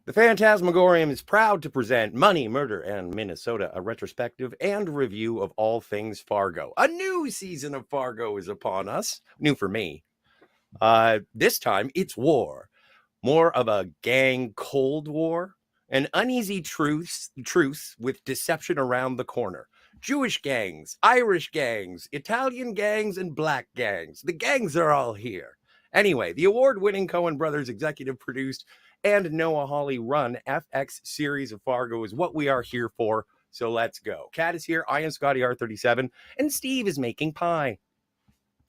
The Fantasmagorium is proud to present Money, Murder, and Minnesota, a retrospective and review of all things Fargo. A new season of Fargo is upon us. New for me. This time, it's war. More of a gang Cold War. An uneasy truce with deception around the corner. Jewish gangs, Irish gangs, Italian gangs, and black gangs. The gangs are all here. Anyway, the award-winning Coen Brothers executive produced and Noah Hawley run FX series of Fargo is what we are here for. So let's go. Kat is here. I am Scotty R37, and Steve is making pie.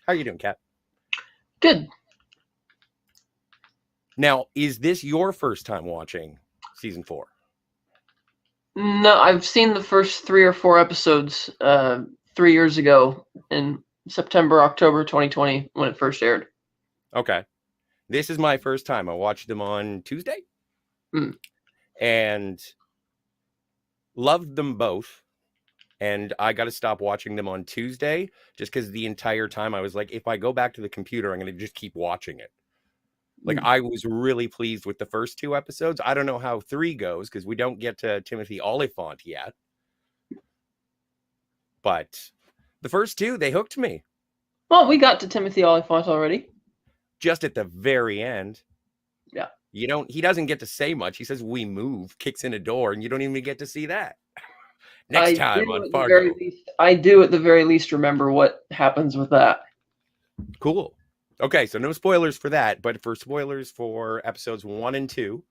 How are you doing, Kat? Good. Now, is this your first time watching season 4? No, I've seen the first 3 or 4 episodes 3 years ago in September, October 2020 when it first aired. Okay. This is my first time. I watched them on Tuesday and loved them both. And I got to stop watching them on Tuesday just because the entire time I was like, if I go back to the computer, I'm going to just keep watching it. Like, I was really pleased with the first 2 episodes. I don't know how 3 goes because we don't get to Timothy Olyphant yet. But the first 2, they hooked me. Well, we got to Timothy Olyphant already. Just at the very end. Yeah. He doesn't get to say much. He says, "We move," kicks in a door, and you don't even get to see that. Next time on Fargo. I do at the very least remember what happens with that. Cool. Okay, so no spoilers for that, but for spoilers for episodes 1 and 2.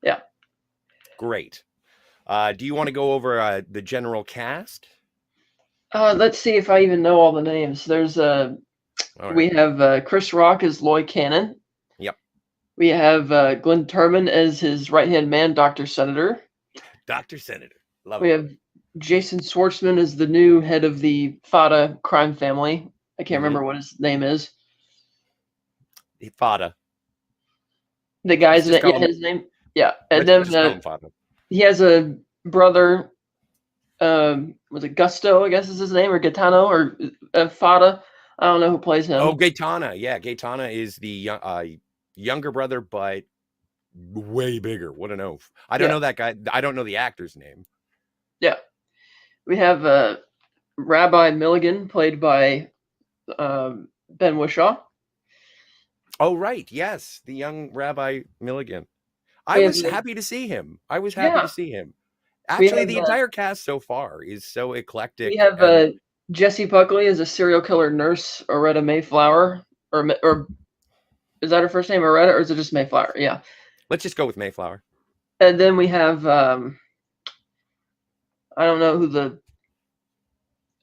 Yeah. Great. Do you want to go over the general cast? Let's see if I even know all the names. There's we have Chris Rock as Lloyd Cannon. Yep. We have Glenn Turman as his right-hand man, Dr. Senator. Dr. Senator. Love we it. Have Jason Schwartzman as the new head of the Fada crime family. I can't remember what his name is. Fada. The guy's his name. Yeah. And then he has a brother, was it Gusto, I guess is his name, or Gaetano, or Fada. I don't know who plays him. Oh, Gaetana. Yeah, Gaetana is the younger brother, but way bigger. What an oaf. I don't know that guy. I don't know the actor's name. Yeah. We have Rabbi Milligan, played by Ben Whishaw. Oh, right. Yes. The young Rabbi Milligan. I was happy to see him. Actually, the entire cast so far is so eclectic. We have Jessie Buckley as a serial killer nurse, Oretta Mayflower. Or is that her first name, Oretta, or is it just Mayflower? Yeah. Let's just go with Mayflower. And then we have, I don't know who the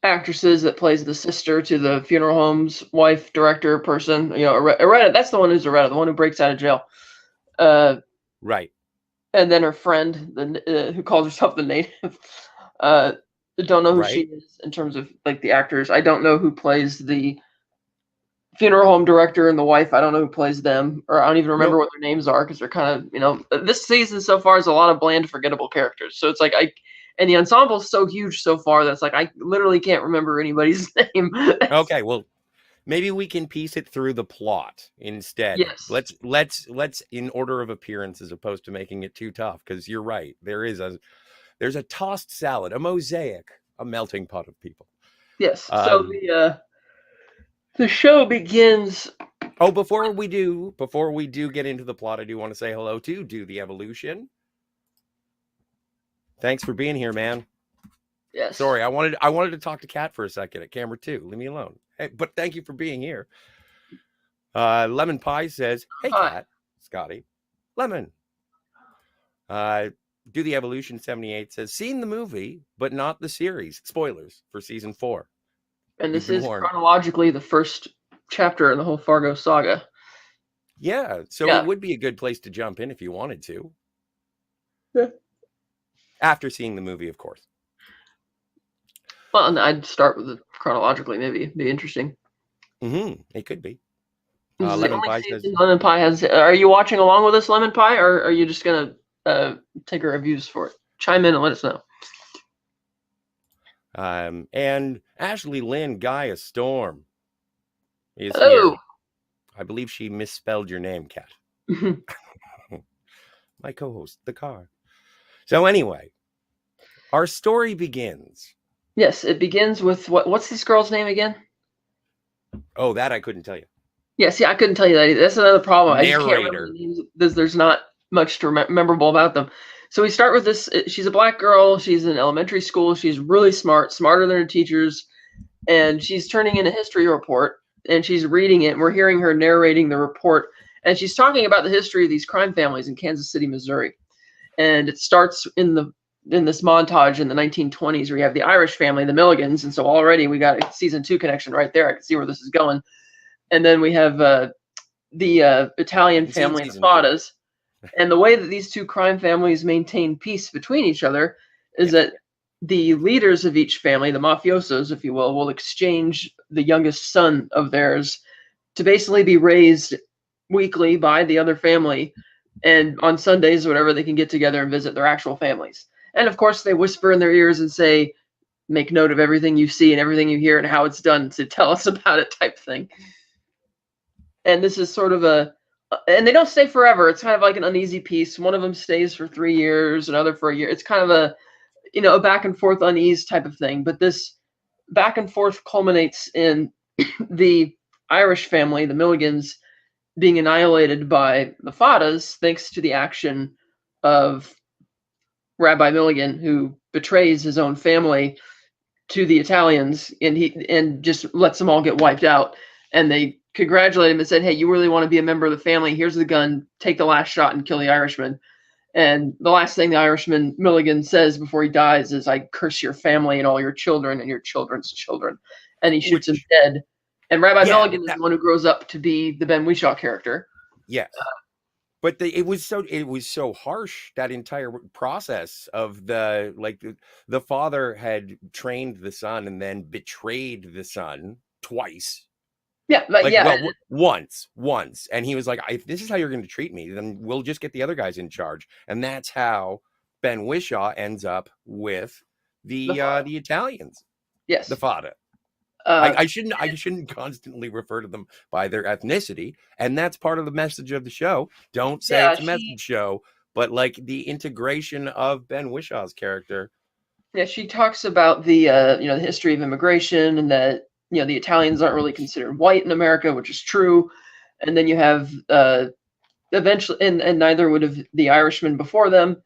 actress is that plays the sister to the funeral home's wife, director, person. Oretta, that's the one who's Oretta, the one who breaks out of jail. Right. And then her friend, who calls herself the Native. Don't know who she is in terms of like the actors. I don't know who plays the funeral home director and the wife. I don't know who plays them, or I don't even remember what their names are because they're kind of, this season so far is a lot of bland, forgettable characters. So it's like and the ensemble is so huge so far that's like I literally can't remember anybody's name. Okay, well, maybe we can piece it through the plot instead. Yes. Let's in order of appearance as opposed to making it too tough, because you're right. There's a tossed salad, a mosaic, a melting pot of people. Yes. So the show begins. Oh, before we do get into the plot, I do want to say hello to Do the Evolution. Thanks for being here, man. Yes. Sorry, I wanted to talk to Kat for a second at camera 2. Leave me alone. Hey, but thank you for being here. Lemon Pie says, "Hey, Kat, Scotty, Lemon." Do the Evolution 78 says, "Seen the movie, but not the series. Spoilers for season 4." And this is chronologically the first chapter in the whole Fargo saga. Yeah, so it would be a good place to jump in if you wanted to. Yeah. After seeing the movie, of course. Well, and I'd start with it chronologically, maybe. It'd be interesting. It could be. Lemon Pie says... Lemon Pie has... Are you watching along with us, Lemon Pie, or are you just going to take our reviews for it? Chime in and let us know. And Ashley Lynn Gaia Storm is Hello. Here. I believe she misspelled your name, Kat. my co-host, the car. So anyway, our story begins. Yes, it begins with what's this girl's name again? Oh, that I couldn't tell you. Yeah, see, I couldn't tell you that either. That's another problem. I just can't remember Narrator. the names. There's not much to memorable about them. So we start with this. She's a black girl. She's in elementary school. She's really smart, smarter than her teachers, and she's turning in a history report. And she's reading it. And we're hearing her narrating the report, and she's talking about the history of these crime families in Kansas City, Missouri. And it starts in this montage in the 1920s where you have the Irish family, the Milligans, and so already we got a season 2 connection right there. I can see where this is going. And then we have the Italian family, the Fadas. And the way that these two crime families maintain peace between each other is that the leaders of each family, the mafiosos, if you will exchange the youngest son of theirs to basically be raised weekly by the other family. And on Sundays, whatever, they can get together and visit their actual families. And of course, they whisper in their ears and say, make note of everything you see and everything you hear and how it's done to tell us about it type thing. And this is sort of and they don't stay forever. It's kind of like an uneasy piece. One of them stays for 3 years, another for a year. It's kind of a back and forth unease type of thing. But this back and forth culminates in the Irish family, the Milligans, being annihilated by the Fadas thanks to the action of Rabbi Milligan, who betrays his own family to the Italians, and just lets them all get wiped out. And they congratulate him and said, hey, you really want to be a member of the family? Here's the gun. Take the last shot and kill the Irishman. And the last thing the Irishman Milligan says before he dies is, I curse your family and all your children and your children's children. And he shoots him dead. And Rabbi Milligan is the one who grows up to be the Ben Whishaw character. Yes. But it was so harsh, that entire process of the father had trained the son and then betrayed the son twice. Yeah, once, and he was like, if this is how you're going to treat me, then we'll just get the other guys in charge. And that's how Ben Whishaw ends up with the Italians. Yes, the Fada. I shouldn't constantly refer to them by their ethnicity, and that's part of the message of the show. Don't say it's a message show, but like the integration of Ben Wishaw's character. Yeah, she talks about the the history of immigration, and that the Italians aren't really considered white in America, which is true. And then you have eventually, and neither would have the Irishmen before them.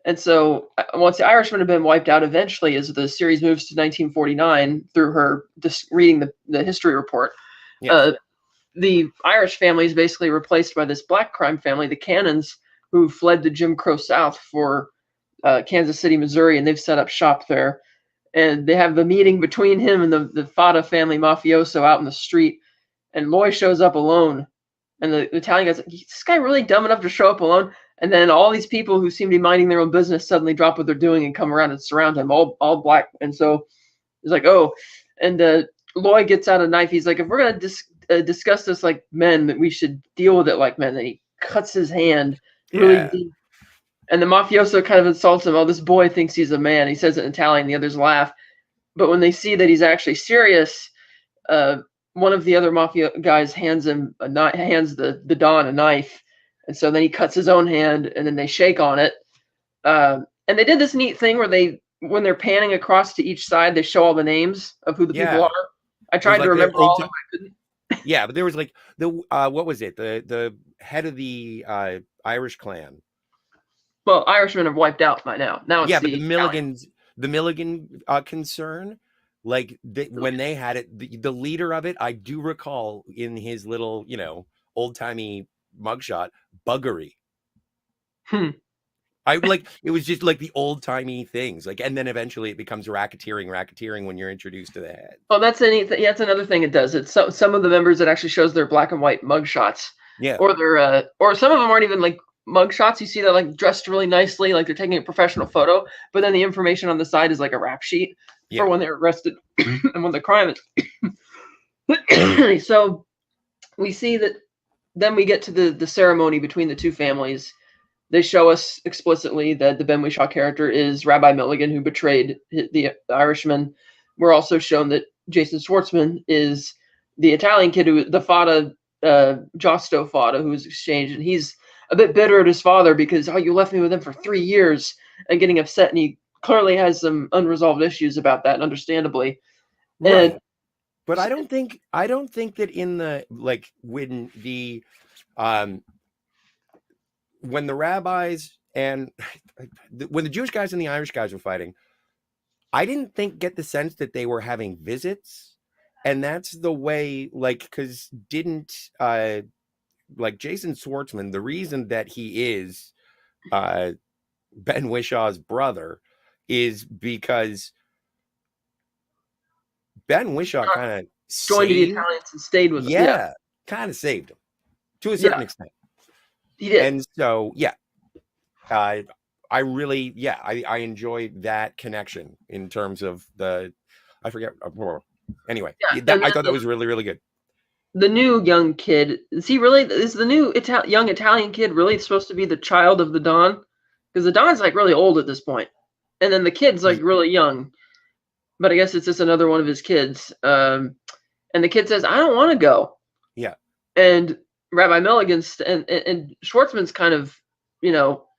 And so once the Irishmen have been wiped out, eventually, as the series moves to 1949 through her reading the history report, the Irish family is basically replaced by this black crime family, the Cannons, who fled to Jim Crow South for Kansas City, Missouri, and they've set up shop there. And they have the meeting between him and the Fada family mafioso out in the street. And Loy shows up alone. And the Italian guy's like, is this guy really dumb enough to show up alone? And then all these people who seem to be minding their own business suddenly drop what they're doing and come around and surround him, all black. And so he's like, oh. And Loy gets out a knife. He's like, if we're going to discuss this like men, that we should deal with it like men. And he cuts his hand really deep. And the mafioso kind of insults him. Oh, this boy thinks he's a man. He says it in Italian. The others laugh. But when they see that he's actually serious, one of the other mafia guys hands the Don a knife. And so then he cuts his own hand, and then they shake on it. And they did this neat thing where when they're panning across to each side, they show all the names of who the people are. I tried to remember all of them. I couldn't. Yeah, but there was like what was it? The head of the Irish clan. Well, Irishmen have wiped out by now. Now it's but the Milligan concern, like when they had it, the leader of it, I do recall in his little, old timey mugshot, Buggery. I like it was just like the old timey things, like, and then eventually it becomes racketeering when you're introduced to the head. Oh, that's anything. Yeah, that's another thing it does. It's some of the members that actually shows their black and white mugshots. Yeah, or their or some of them aren't even like mugshots. You see that like dressed really nicely, like they're taking a professional photo, but then the information on the side is like a rap sheet for when they're arrested and when the crime is. So we see that. Then we get to the ceremony between the two families. They show us explicitly that the Ben Whishaw character is Rabbi Milligan, who betrayed the Irishman. We're also shown that Jason Schwartzman is the Italian kid, the Fada, Josto Fada, who was exchanged. And he's a bit bitter at his father because, oh, you left me with him for 3 years, and getting upset, and he clearly has some unresolved issues about that, understandably. Right. And But I don't think that in the like when the rabbis and when the Jewish guys and the Irish guys were fighting, I didn't get the sense that they were having visits. And that's the way, like, because didn't like Jason Schwartzman, the reason that he is Ben Wishaw's brother is because Ben Wishaw kind of joined the saved, Italians and stayed with them. yeah, kind of saved him to a certain Yeah, extent. he did. And so, yeah, I really, yeah, I enjoy that connection in terms of the, I forget. Anyway, Yeah, I thought that was really, really good. The new young kid, is the new young Italian kid really supposed to be the child of the Don? Because the Don's like really old at this point, and then the kid's like really young. But I guess it's just another one of his kids. And the kid says, "I don't want to go." Yeah. And Rabbi Milligan's and Schwartzman's kind of,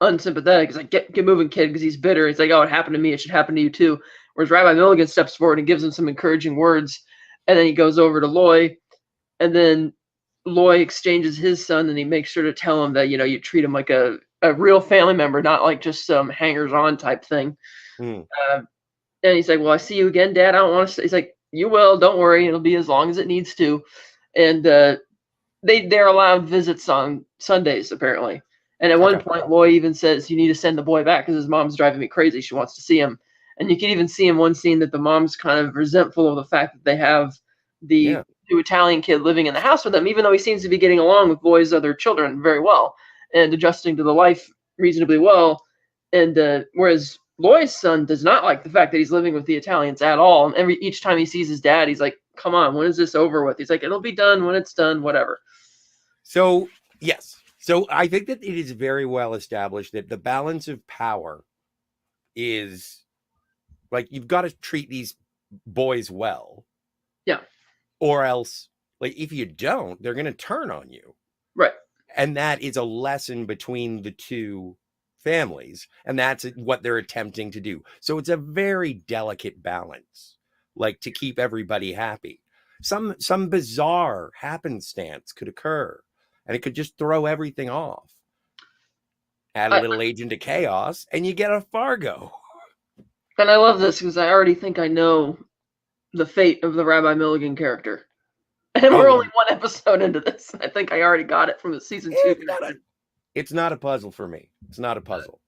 unsympathetic. He's like, get moving, kid, because he's bitter. He's like, oh, it happened to me. It should happen to you too. Whereas Rabbi Milligan steps forward and gives him some encouraging words, and then he goes over to Loy, and then Loy exchanges his son, and he makes sure to tell him that, you treat him like a real family member, not like just some hangers-on type thing. Mm. And he's like, well, I see you again, Dad. I don't want to. He's like, you will. Don't worry. It'll be as long as it needs to. And they're allowed visits on Sundays, apparently. And at one point, Loy even says, you need to send the boy back because his mom's driving me crazy. She wants to see him. And you can even see in one scene that the mom's kind of resentful of the fact that they have the new Italian kid living in the house with them, even though he seems to be getting along with Loy's other children very well and adjusting to the life reasonably well. And whereas Loy's son does not like the fact that he's living with the Italians at all. And each time he sees his dad, he's like, come on, when is this over with? He's like, it'll be done when it's done, whatever. So, yes. So I think that it is very well established that the balance of power is like, you've got to treat these boys well. Yeah. Or else, like, if you don't, they're going to turn on you. Right. And that is a lesson between the two families. And that's what they're attempting to do. So it's a very delicate balance, like, to keep everybody happy. Some bizarre happenstance could occur, and it could just throw everything off. Add a little agent of chaos, and you get a Fargo. And I love this because I already think I know the fate of the Rabbi Milligan character. And we're only one episode into this. I think I already got it from the season 2. It's not a puzzle for me. It's not a puzzle.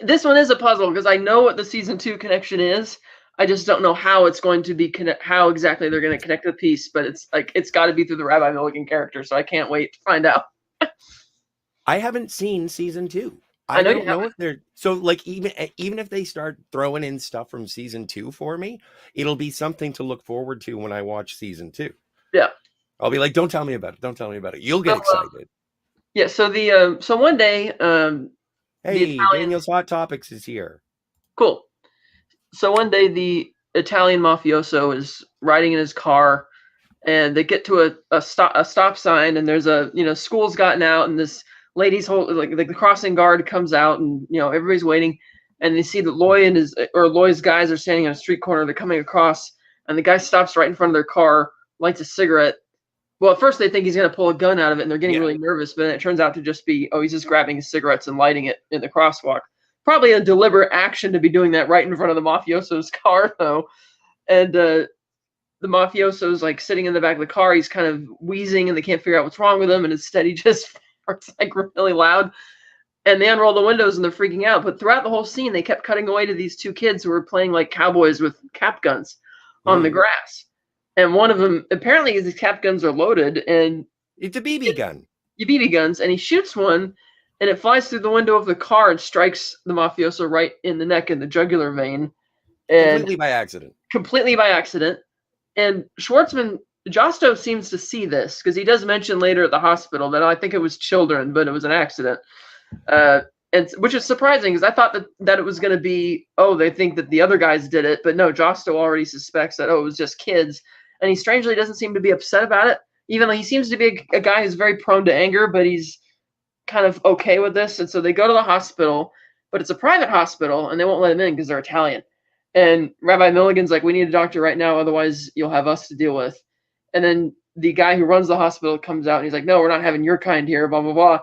This one is a puzzle because I know what the season 2 connection is. I just don't know how it's going to be how exactly they're going to connect the piece, but it's got to be through the Rabbi Milligan character, so I can't wait to find out. I haven't seen season 2. I don't know if they're so, like, even if they start throwing in stuff from season 2 for me, it'll be something to look forward to when I watch season 2. Yeah. I'll be like, don't tell me about it. Don't tell me about it. You'll get excited. Yeah. So so one day, hey, Daniel's Hot Topics is here. Cool. So one day the Italian mafioso is riding in his car, and they get to a stop sign, and there's school's gotten out, and this lady's the crossing guard comes out, and everybody's waiting, and they see that Loy's guys are standing on a street corner. They're coming across, and the guy stops right in front of their car, lights a cigarette. Well, at first they think he's going to pull a gun out of it, and they're getting really nervous, but then it turns out to just be, he's just grabbing his cigarettes and lighting it in the crosswalk. Probably a deliberate action to be doing that right in front of the mafioso's car, though. And the mafioso's like sitting in the back of the car. He's kind of wheezing, and they can't figure out what's wrong with him, and instead he just farts like really loud. And they unroll the windows, and they're freaking out. But throughout the whole scene, they kept cutting away to these two kids who were playing like cowboys with cap guns on the grass. And one of them, apparently his cap guns are loaded, and it's a BB gun. BB guns, and he shoots one, and it flies through the window of the car and strikes the mafioso right in the neck in the jugular vein. And completely by accident. Completely by accident. And Schwartzman, Josto seems to see this, because he does mention later at the hospital that I think it was children, but it was an accident. And which is surprising, because I thought that it was going to be, they think that the other guys did it, but no, Josto already suspects that, it was just kids. And he strangely doesn't seem to be upset about it, even though he seems to be a guy who's very prone to anger, but he's kind of okay with this, and so they go to the hospital, but it's a private hospital, and they won't let him in because they're Italian. And Rabbi Milligan's like, we need a doctor right now, otherwise you'll have us to deal with. And then the guy who runs the hospital comes out and he's like, no, we're not having your kind here, blah, blah, blah.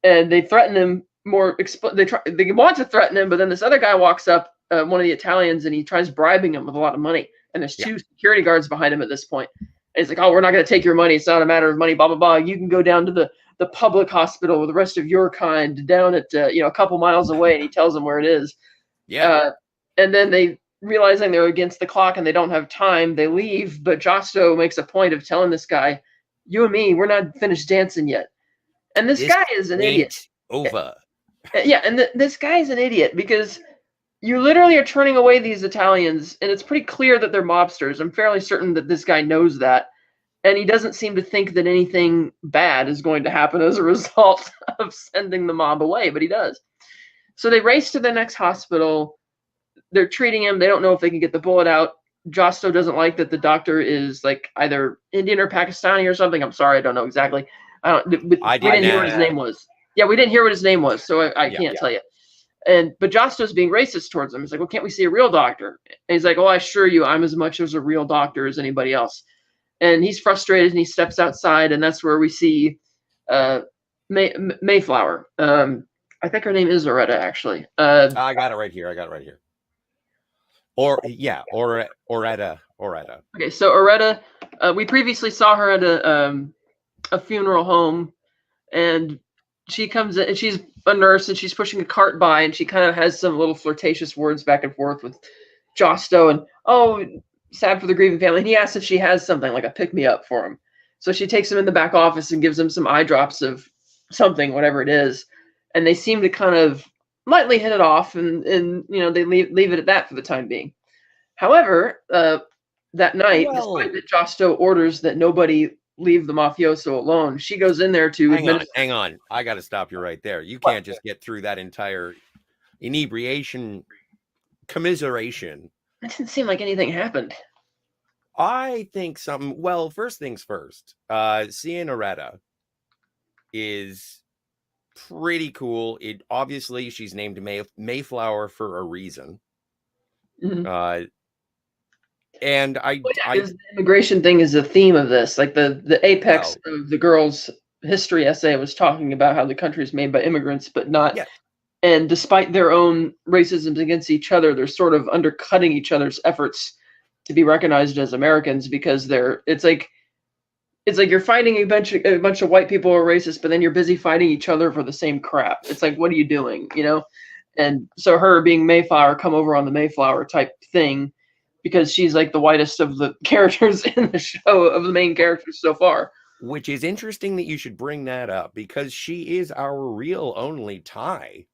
And they threaten him more. They want to threaten him, but then this other guy walks up, one of the Italians, and he tries bribing him with a lot of money. And there's two security guards behind him at this point. And he's like, oh, we're not going to take your money. It's not a matter of money, blah, blah, blah. You can go down to the public hospital with the rest of your kind down at, a couple miles away. And he tells them where it is. Yeah. And then they, realizing they're against the clock and they don't have time, they leave. But Josto makes a point of telling this guy, you and me, we're not finished dancing yet. And this guy is an idiot. Over. Yeah, and this guy is an idiot because you literally are turning away these Italians, and it's pretty clear that they're mobsters. I'm fairly certain that this guy knows that. And he doesn't seem to think that anything bad is going to happen as a result of sending the mob away, but he does. So they race to the next hospital. They're treating him. They don't know if they can get the bullet out. Josto doesn't like that the doctor is like either Indian or Pakistani or something. I'm sorry, I don't know exactly. We didn't hear what his name was. Yeah, we didn't hear what his name was, so I can't tell you. But Josto's being racist towards him. He's like, well, can't we see a real doctor? And he's like, oh, I assure you, I'm as much as a real doctor as anybody else. And he's frustrated, and he steps outside, and that's where we see Mayflower. I think her name is Oretta, actually. I got it right here. Oretta. Okay, so Oretta, we previously saw her at a funeral home, and she comes in, and she's a nurse, and she's pushing a cart by, and she kind of has some little flirtatious words back and forth with Josto, and sad for the grieving family. And he asks if she has something like a pick-me-up for him. So she takes him in the back office and gives him some eye drops of something, whatever it is, and they seem to kind of lightly hit it off, and they leave it at that for the time being. However, that night, despite that Josto orders that nobody leave the mafioso alone, she goes in there to hang on. I got to stop you right there. You can't just get through that entire inebriation commiseration. It didn't seem like anything happened. I think something. Well, first things first. Seeing Oretta is pretty cool. It obviously she's named Mayflower for a reason. Mm-hmm. And the immigration thing is a theme of this. Like the apex of the girl's history essay was talking about how the country is made by immigrants, but not. Yeah. And despite their own racisms against each other, they're sort of undercutting each other's efforts to be recognized as Americans because it's like you're fighting a bunch of white people who are racist, but then you're busy fighting each other for the same crap. It's like, what are you doing? And so her being Mayflower, come over on the Mayflower type thing, because she's like the whitest of the characters in the show, of the main characters so far. Which is interesting that you should bring that up, because she is our real only tie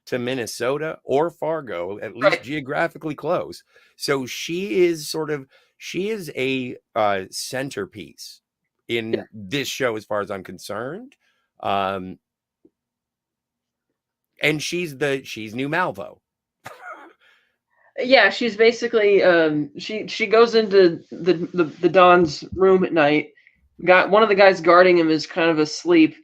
to Minnesota or Fargo, at least geographically close. So she is a centerpiece in this show as far as I'm concerned. And she's New Malvo. Yeah, she's basically she goes into the Don's room at night. Got one of the guys guarding him is kind of asleep,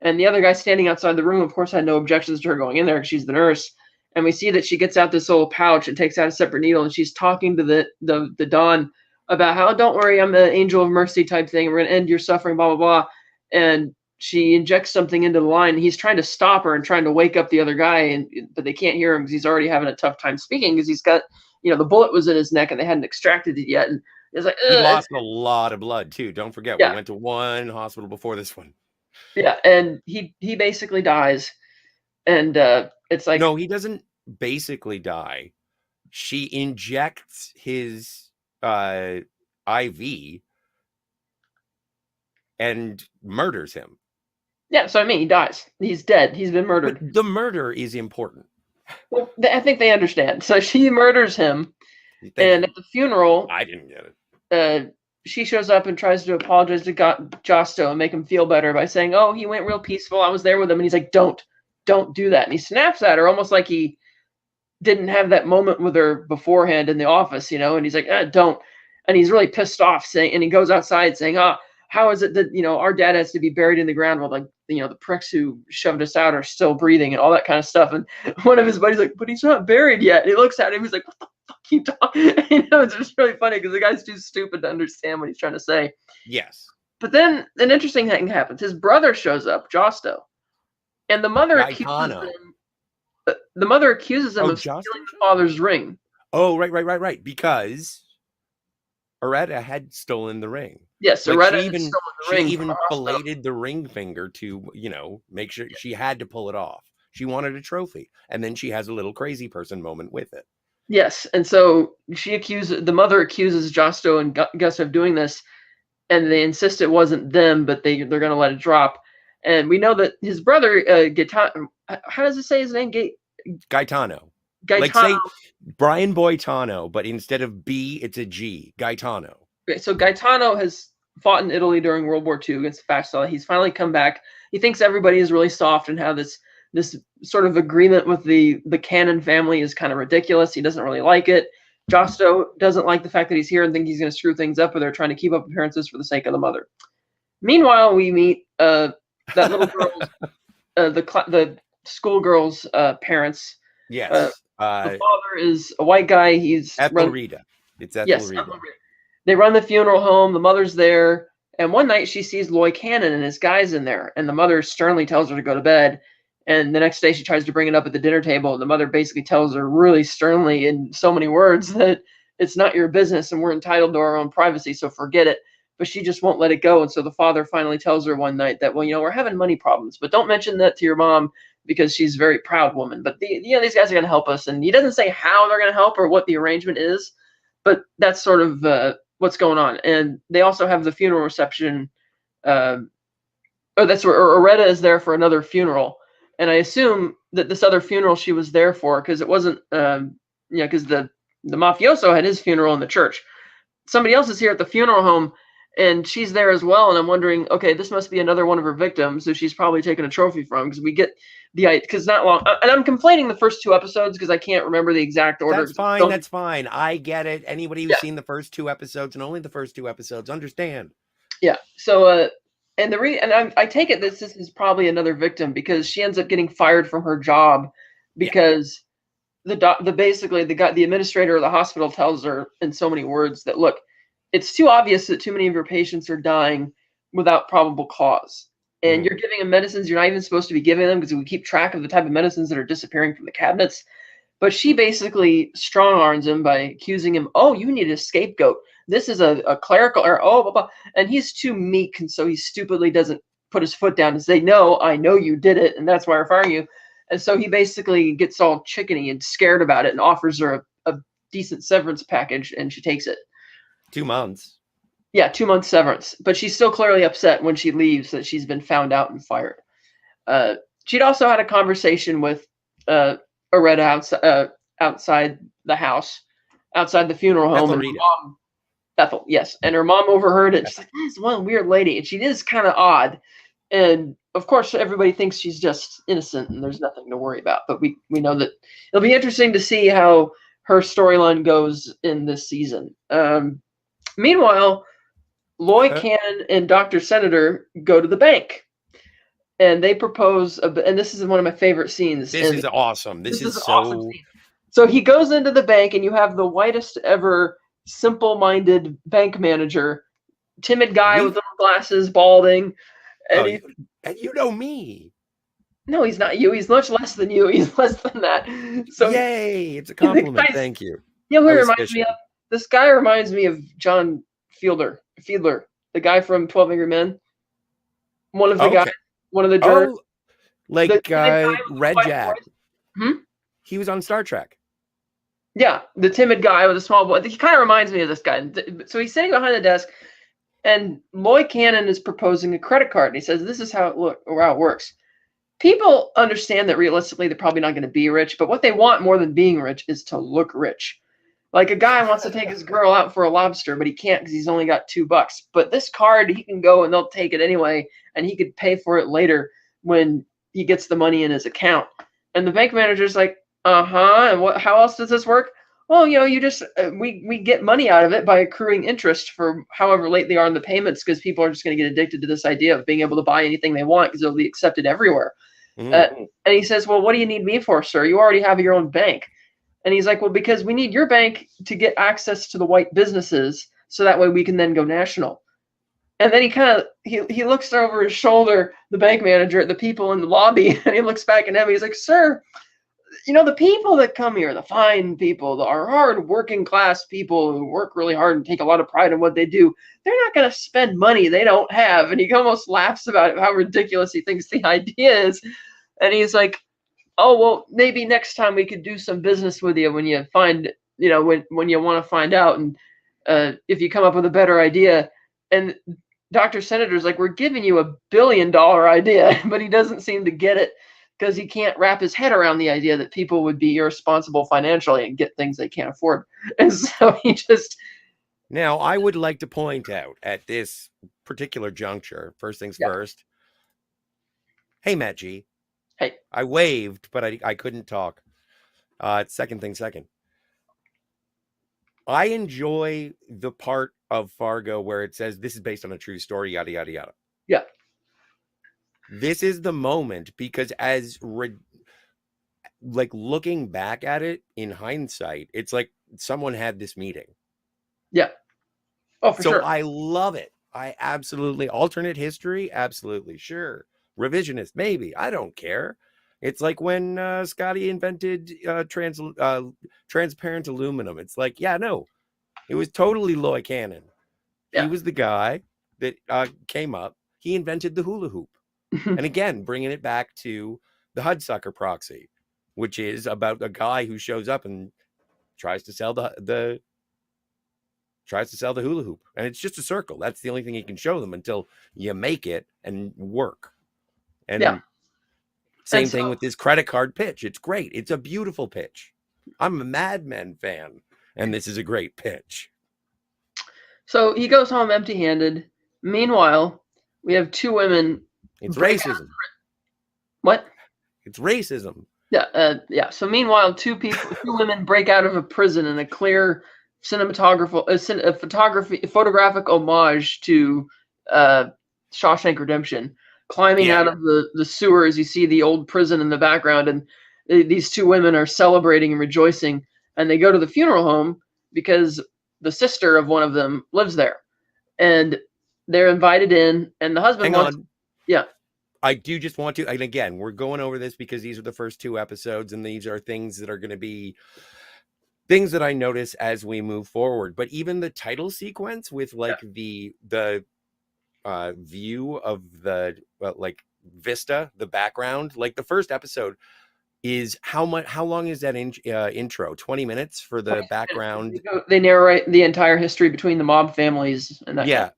and the other guy standing outside the room, of course, had no objections to her going in there because she's the nurse. And we see that she gets out this little pouch and takes out a separate needle, and she's talking to the Don about how, don't worry, I'm the angel of mercy type thing. We're gonna end your suffering, blah blah blah. And she injects something into the line. And he's trying to stop her and trying to wake up the other guy, but they can't hear him because he's already having a tough time speaking because he's got, the bullet was in his neck and they hadn't extracted it yet. And it's like, he lost a lot of blood too. Don't forget, we went to one hospital before this one. Yeah, and he basically dies, and it's like, no, he doesn't basically die. She injects his IV and murders him. Yeah, so he dies. He's dead. He's been murdered. But the murder is important. Well, I think they understand. So she murders him, and at the funeral, I didn't get it. She shows up and tries to apologize to Josto and make him feel better by saying, "Oh, he went real peaceful. I was there with him." And he's like, "Don't do that." And he snaps at her, almost like he didn't have that moment with her beforehand in the office, And he's like, "Don't." And he's really pissed off, and he goes outside saying, how is it that, our dad has to be buried in the ground while the pricks who shoved us out are still breathing and all that kind of stuff. And one of his buddies like, but he's not buried yet. And he looks at him, he's like, what the fuck you talking? It's just really funny because the guy's too stupid to understand what he's trying to say. Yes. But then an interesting thing happens. His brother shows up, Josto, and the mother accuses him. The mother accuses him of stealing the father's ring. Oh, right. Because Aretta had stolen the ring. Yes, Aretta had stolen the ring. She even filleted the ring finger to, make sure she had to pull it off. She wanted a trophy. And then she has a little crazy person moment with it. Yes, and so the mother accuses Josto and Gus of doing this, and they insist it wasn't them, but they're going to let it drop. And we know that his brother, Gaetano, how does it say his name? Gaetano. Like say Brian Boitano, but instead of B, it's a G. Gaetano. Okay, so Gaetano has fought in Italy during World War II against the Fascists. He's finally come back. He thinks everybody is really soft and how this sort of agreement with the Cannon family is kind of ridiculous. He doesn't really like it. Josto doesn't like the fact that he's here and thinks he's going to screw things up, but they're trying to keep up appearances for the sake of the mother. Meanwhile, we meet that little girl, the schoolgirl's parents. Yes. The father is a white guy. He's Ethelreda. It's Ethelreda. Yes, Ethelreda. They run the funeral home. The mother's there. And one night she sees Loy Cannon and his guys in there. And the mother sternly tells her to go to bed. And the next day she tries to bring it up at the dinner table. And the mother basically tells her really sternly in so many words that it's not your business and we're entitled to our own privacy. So forget it. But she just won't let it go. And so the father finally tells her one night that, well, we're having money problems, but don't mention that to your mom because she's a very proud woman. But these guys are going to help us. And he doesn't say how they're going to help or what the arrangement is, but that's sort of what's going on. And they also have the funeral reception. That's where Aretta is there for another funeral. And I assume that this other funeral she was there for, because it wasn't, because the mafioso had his funeral in the church. Somebody else is here at the funeral home, and she's there as well. And I'm wondering, okay, this must be another one of her victims who she's probably taken a trophy from, because we get because not long. And I'm conflating the first two episodes because I can't remember the exact order. That's fine. That's fine. I get it. Anybody who's seen the first two episodes and only the first two episodes understand. Yeah. So, and I take it this is probably another victim because she ends up getting fired from her job because the administrator of the hospital tells her in so many words that, look, it's too obvious that too many of your patients are dying without probable cause. And you're giving them medicines you're not even supposed to be giving them because we keep track of the type of medicines that are disappearing from the cabinets. But she basically strong-arms him by accusing him, oh, you need a scapegoat. This is a clerical error. Oh, blah, blah. And he's too meek, and so he stupidly doesn't put his foot down and say, no, I know you did it, and that's why we're firing you. And so he basically gets all chickeny and scared about it and offers her a decent severance package, and she takes it. 2 months. Yeah, 2 months severance. But she's still clearly upset when she leaves that she's been found out and fired. She'd also had a conversation with Aretta outside the house, outside the funeral home. Ethel, yes. And her mom overheard it. She's like, that's one weird lady. And she is kind of odd. And, of course, everybody thinks she's just innocent and there's nothing to worry about. But we know that it'll be interesting to see how her storyline goes in this season. Meanwhile, Loy Cannon and Dr. Senator go to the bank. And they propose, and this is one of my favorite scenes. This is awesome. This is so awesome. So he goes into the bank, and you have the whitest ever simple-minded bank manager, timid guy with little glasses, balding. And you know me. No, he's not you. He's much less than you. He's less than that. So yay! It's a compliment. Thank you. You know who reminds me of? This guy reminds me of John Fiedler, the guy from 12 Angry Men. One of the guys. One of the jerks. Red Jack. He was on Star Trek. Yeah, the timid guy with a small boy. He kind of reminds me of this guy. So he's sitting behind the desk, and Loy Cannon is proposing a credit card. And he says, this is how it works. People understand that realistically they're probably not going to be rich, but what they want more than being rich is to look rich. Like a guy wants to take his girl out for a lobster, but he can't because he's only got $2. But this card, he can go and they'll take it anyway, and he could pay for it later when he gets the money in his account. And the bank manager's like, and how else does this work? well, you just we get money out of it by accruing interest for however late they are in the payments, because people are just going to get addicted to this idea of being able to buy anything they want because it'll be accepted everywhere. And he says, well, what do you need me for, sir? You already have your own bank. And he's like, well, because we need your bank to get access to the white businesses, so that way we can then go national. And then he looks over his shoulder, the bank manager, at the people in the lobby, and he looks back at him. He's like, sir, the people that come here, the fine people, our hard working class people who work really hard and take a lot of pride in what they do, they're not going to spend money they don't have. And he almost laughs about it, how ridiculous he thinks the idea is. And he's like, oh, well, maybe next time we could do some business with you when you find, when you want to find out, and if you come up with a better idea. And Dr. Senator's like, we're giving you $1 billion idea, but he doesn't seem to get it, because he can't wrap his head around the idea that people would be irresponsible financially and get things they can't afford. And so he just... Now, I would like to point out at this particular juncture, first things first. Hey, Matt G. Hey. I waved, but I couldn't talk. Second thing second. I enjoy the part of Fargo where it says this is based on a true story, yada, yada, yada. Yeah. This is the moment, because like looking back at it in hindsight, it's like someone had this meeting. Yeah. Oh, for sure. So I love it. I absolutely... alternate history, absolutely, sure. Revisionist, maybe. I don't care. It's like when Scotty invented transparent aluminum. It's like, yeah, no, it was totally Loy Cannon. Yeah. He was the guy that came up. He invented the hula hoop. And again, bringing it back to the Hudsucker proxy, which is about a guy who shows up and tries to sell the hula hoop, and it's just a circle. That's the only thing you can show them until you make it and work. And same thing with this credit card pitch. It's great. It's a beautiful pitch. I'm a Mad Men fan, and this is a great pitch. So he goes home empty-handed. Meanwhile, we have two women. It's racism. What? It's racism. Yeah. So meanwhile, two women break out of a prison in a clear photographic homage to Shawshank Redemption, climbing out of the sewers. You see the old prison in the background, and these two women are celebrating and rejoicing. And they go to the funeral home because the sister of one of them lives there, and they're invited in. And the husband wants. Yeah. I do just want to, and again, we're going over this because these are the first two episodes, and these are things that are going to be things that I notice as we move forward. But even the title sequence with like the view of the like vista, the background, like the first episode is how long is that intro? 20 minutes for the background. They narrate the entire history between the mob families and that. Yeah.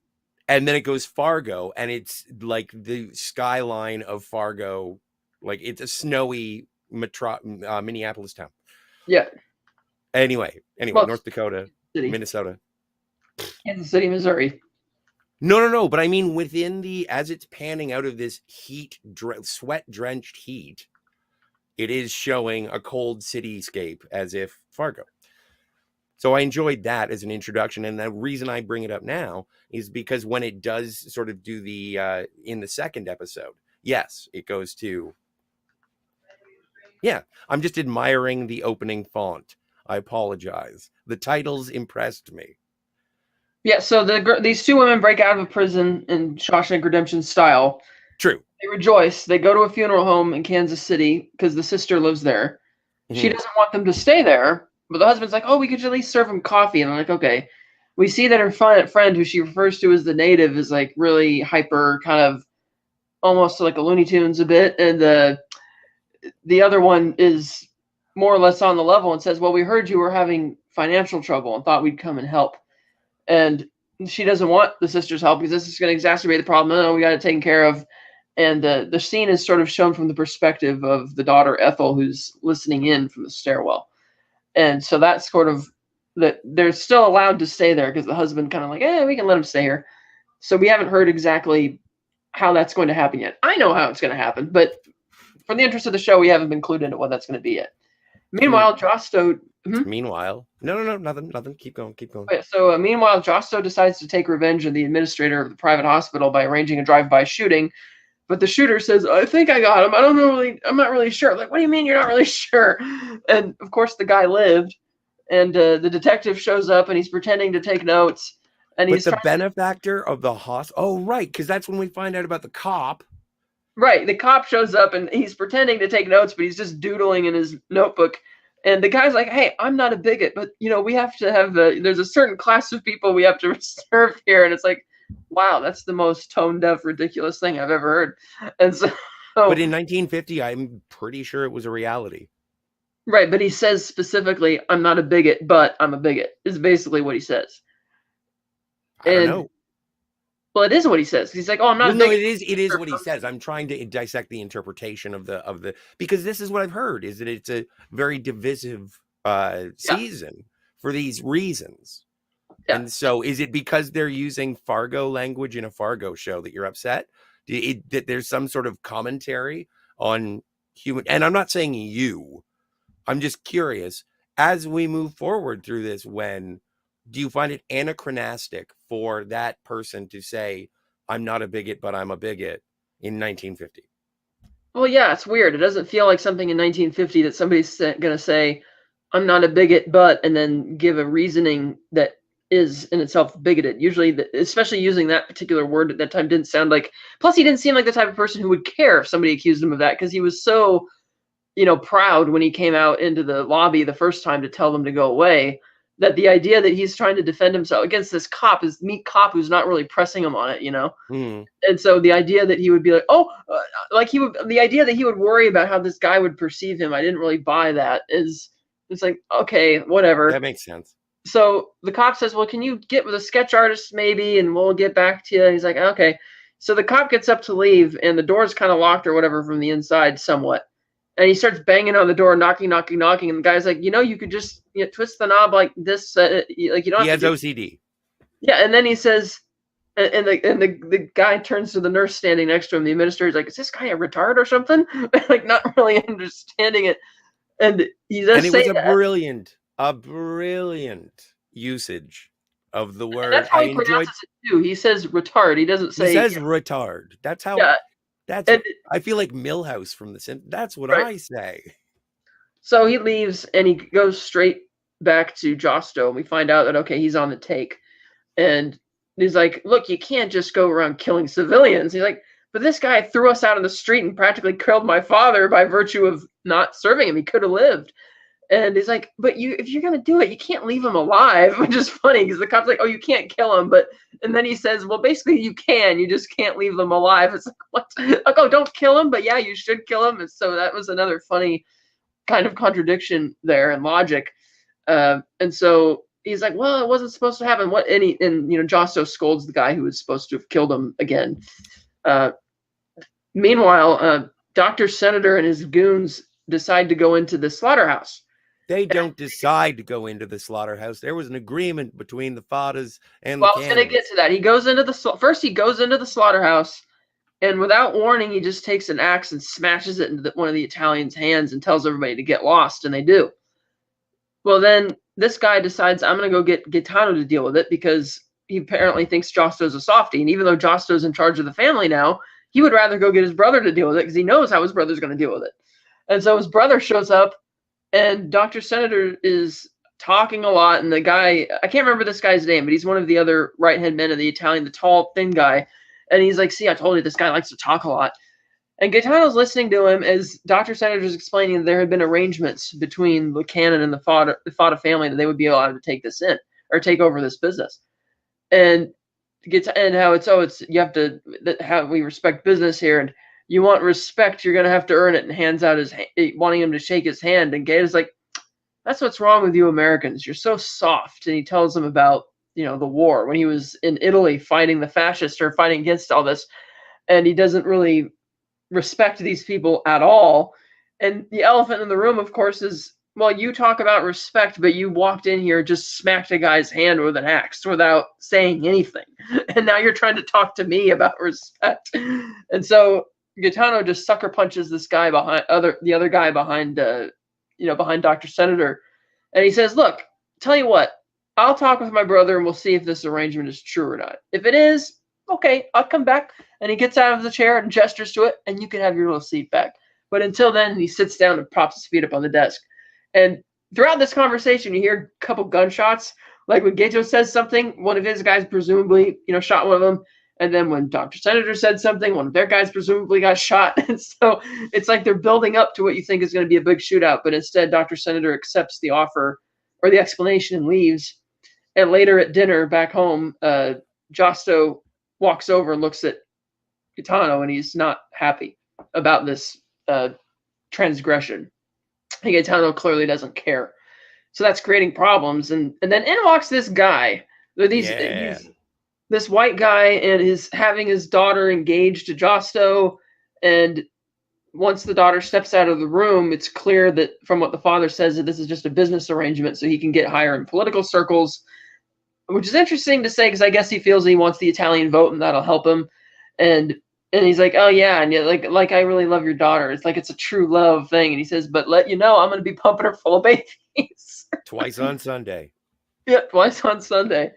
And then it goes Fargo, and it's like the skyline of Fargo, like it's a snowy Minneapolis town. Yeah. Anyway, well, North Dakota, City. Minnesota, Kansas City, Missouri. No. But I mean, within as it's panning out of this heat, sweat-drenched heat, it is showing a cold cityscape as if Fargo. So I enjoyed that as an introduction. And the reason I bring it up now is because when it does sort of do the, in the second episode, yes, it goes to, I'm just admiring the opening font. I apologize. The titles impressed me. Yeah, so these two women break out of a prison in Shawshank Redemption style. True. They rejoice. They go to a funeral home in Kansas City because the sister lives there. Mm-hmm. She doesn't want them to stay there. But the husband's like, oh, we could at least serve him coffee. And I'm like, okay. We see that her friend, who she refers to as the native, is like really hyper, kind of almost like a Looney Tunes a bit. And the other one is more or less on the level and says, well, we heard you were having financial trouble and thought we'd come and help. And she doesn't want the sister's help because this is going to exacerbate the problem. No, we got it taken care of. And the scene is sort of shown from the perspective of the daughter, Ethel, who's listening in from the stairwell. And so that's sort of that they're still allowed to stay there because the husband kind of like, we can let him stay here. So we haven't heard exactly how that's going to happen yet. I know how it's going to happen, but for the interest of the show, we haven't been clued into what that's going to be yet. Meanwhile, Josto Meanwhile, no, nothing. Keep going. So meanwhile, Josto decides to take revenge on the administrator of the private hospital by arranging a drive-by shooting. But the shooter says, "I think I got him. I don't know really. I'm not really sure." Like, what do you mean you're not really sure? And of course, the guy lived. And the detective shows up, and he's pretending to take notes. And But the benefactor of the hospital. Oh, right, because that's when we find out about the cop. Right, the cop shows up, and he's pretending to take notes, but he's just doodling in his notebook. And the guy's like, "Hey, I'm not a bigot, but we have to have there's a certain class of people we have to serve here." And it's like, wow, that's the most tone deaf, ridiculous thing I've ever heard. And so, but in 1950, I'm pretty sure it was a reality. Right, but he says specifically, "I'm not a bigot, but I'm a bigot," is basically what he says. I don't know. Well, it is what he says. He's like, "Oh, I'm not." No, it is what he says. I'm trying to dissect the interpretation of the because this is what I've heard, is that it's a very divisive season for these reasons. Yeah. And so, is it because they're using Fargo language in a Fargo show that you're upset? That there's some sort of commentary on human? And I'm not saying you. I'm just curious, as we move forward through this, do you find it anachronistic for that person to say, "I'm not a bigot, but I'm a bigot" in 1950? Well, yeah, it's weird. It doesn't feel like something in 1950 that somebody's going to say, "I'm not a bigot, but," and then give a reasoning that is in itself bigoted. Usually, especially using that particular word at that time didn't sound like, plus he didn't seem like the type of person who would care if somebody accused him of that, because he was so, proud when he came out into the lobby the first time to tell them to go away, that the idea that he's trying to defend himself against this cop, is meek cop, who's not really pressing him on it, And so the idea that he would be like, the idea that he would worry about how this guy would perceive him, I didn't really buy that. It's like, okay, whatever. That makes sense. So the cop says, "Well, can you get with a sketch artist maybe, and we'll get back to you?" And he's like, "Okay." So the cop gets up to leave, and the door's kind of locked or whatever from the inside somewhat. And he starts banging on the door, knocking. And the guy's like, "You could just twist the knob like this. Like you don't." He has OCD. Yeah, and then he says, and the guy turns to the nurse standing next to him. The administrator's like, "Is this guy a retard or something?" Like, not really understanding it. And he does say that. And it was a brilliant usage of the word. And that's how he pronounces it too. He says retard. He doesn't say. He says retard. That's how. Yeah. I feel like Milhouse from The Simpsons. That's what I say. So he leaves and he goes straight back to Josto, and we find out that, okay, he's on the take. And he's like, "Look, you can't just go around killing civilians." He's like, "But this guy threw us out on the street and practically killed my father by virtue of not serving him. He could have lived." And he's like, "But if you're going to do it, you can't leave him alive," which is funny because the cop's like, "Oh, you can't kill him." And then he says, "Well, basically you can, you just can't leave them alive." It's like, what? Like, "Oh, don't kill him, but yeah, you should kill him." And so that was another funny kind of contradiction there in logic. And so he's like, "Well, it wasn't supposed to happen." Josto scolds the guy who was supposed to have killed him again. Meanwhile, Dr. Senator and his goons decide to go into the slaughterhouse. They don't decide to go into the slaughterhouse. There was an agreement between the fathers and the cannons. I was going to get to that. He goes into the slaughterhouse, and without warning, he just takes an axe and smashes it into one of the Italians' hands and tells everybody to get lost, and they do. Well, then this guy decides, "I'm going to go get Gaetano to deal with it," because he apparently thinks Josto's a softie, and even though Josto's in charge of the family now, he would rather go get his brother to deal with it because he knows how his brother's going to deal with it. And so his brother shows up, and Dr. Senator is talking a lot, and the guy, I can't remember this guy's name, but he's one of the other right-hand men of the Italian, the tall, thin guy. And he's like, "See, I told you this guy likes to talk a lot." And Gaetano's listening to him as Dr. Senator's explaining that there had been arrangements between the Cannon and the Fada family that they would be allowed to take this in, or take over this business. And how it's you have to, how we respect business here, and you want respect, you're going to have to earn it, and hands out wanting him to shake his hand. And Gaeta's like, "That's what's wrong with you Americans. You're so soft." And he tells him about, the war when he was in Italy fighting the fascists, or fighting against all this. And he doesn't really respect these people at all. And the elephant in the room, of course, is, well, you talk about respect, but you walked in here, just smacked a guy's hand with an axe without saying anything. And now you're trying to talk to me about respect. And so Gaetano just sucker punches this guy the other guy behind Dr. Senator. And he says, look, tell you what, I'll talk with my brother and we'll see if this arrangement is true or not. If it is, okay, I'll come back. And he gets out of the chair and gestures to it, and you can have your little seat back. But until then, he sits down and props his feet up on the desk. And throughout this conversation, you hear a couple gunshots. Like when Gato says something, one of his guys presumably, shot one of them. And then when Dr. Senator said something, one of their guys presumably got shot. And so it's like they're building up to what you think is going to be a big shootout. But instead, Dr. Senator accepts the offer or the explanation and leaves. And later at dinner back home, Josto walks over and looks at Gaetano, and he's not happy about this transgression. And Gaetano clearly doesn't care. So that's creating problems. And then in walks this guy. This white guy, and is having his daughter engaged to Josto. And once the daughter steps out of the room, it's clear that from what the father says, that this is just a business arrangement so he can get higher in political circles, which is interesting to say because I guess he feels he wants the Italian vote and that'll help him. And he's like, oh yeah, and like I really love your daughter. It's like it's a true love thing. And he says, but let you know, I'm going to be pumping her full of babies. Twice on Sunday. Yeah, twice on Sunday.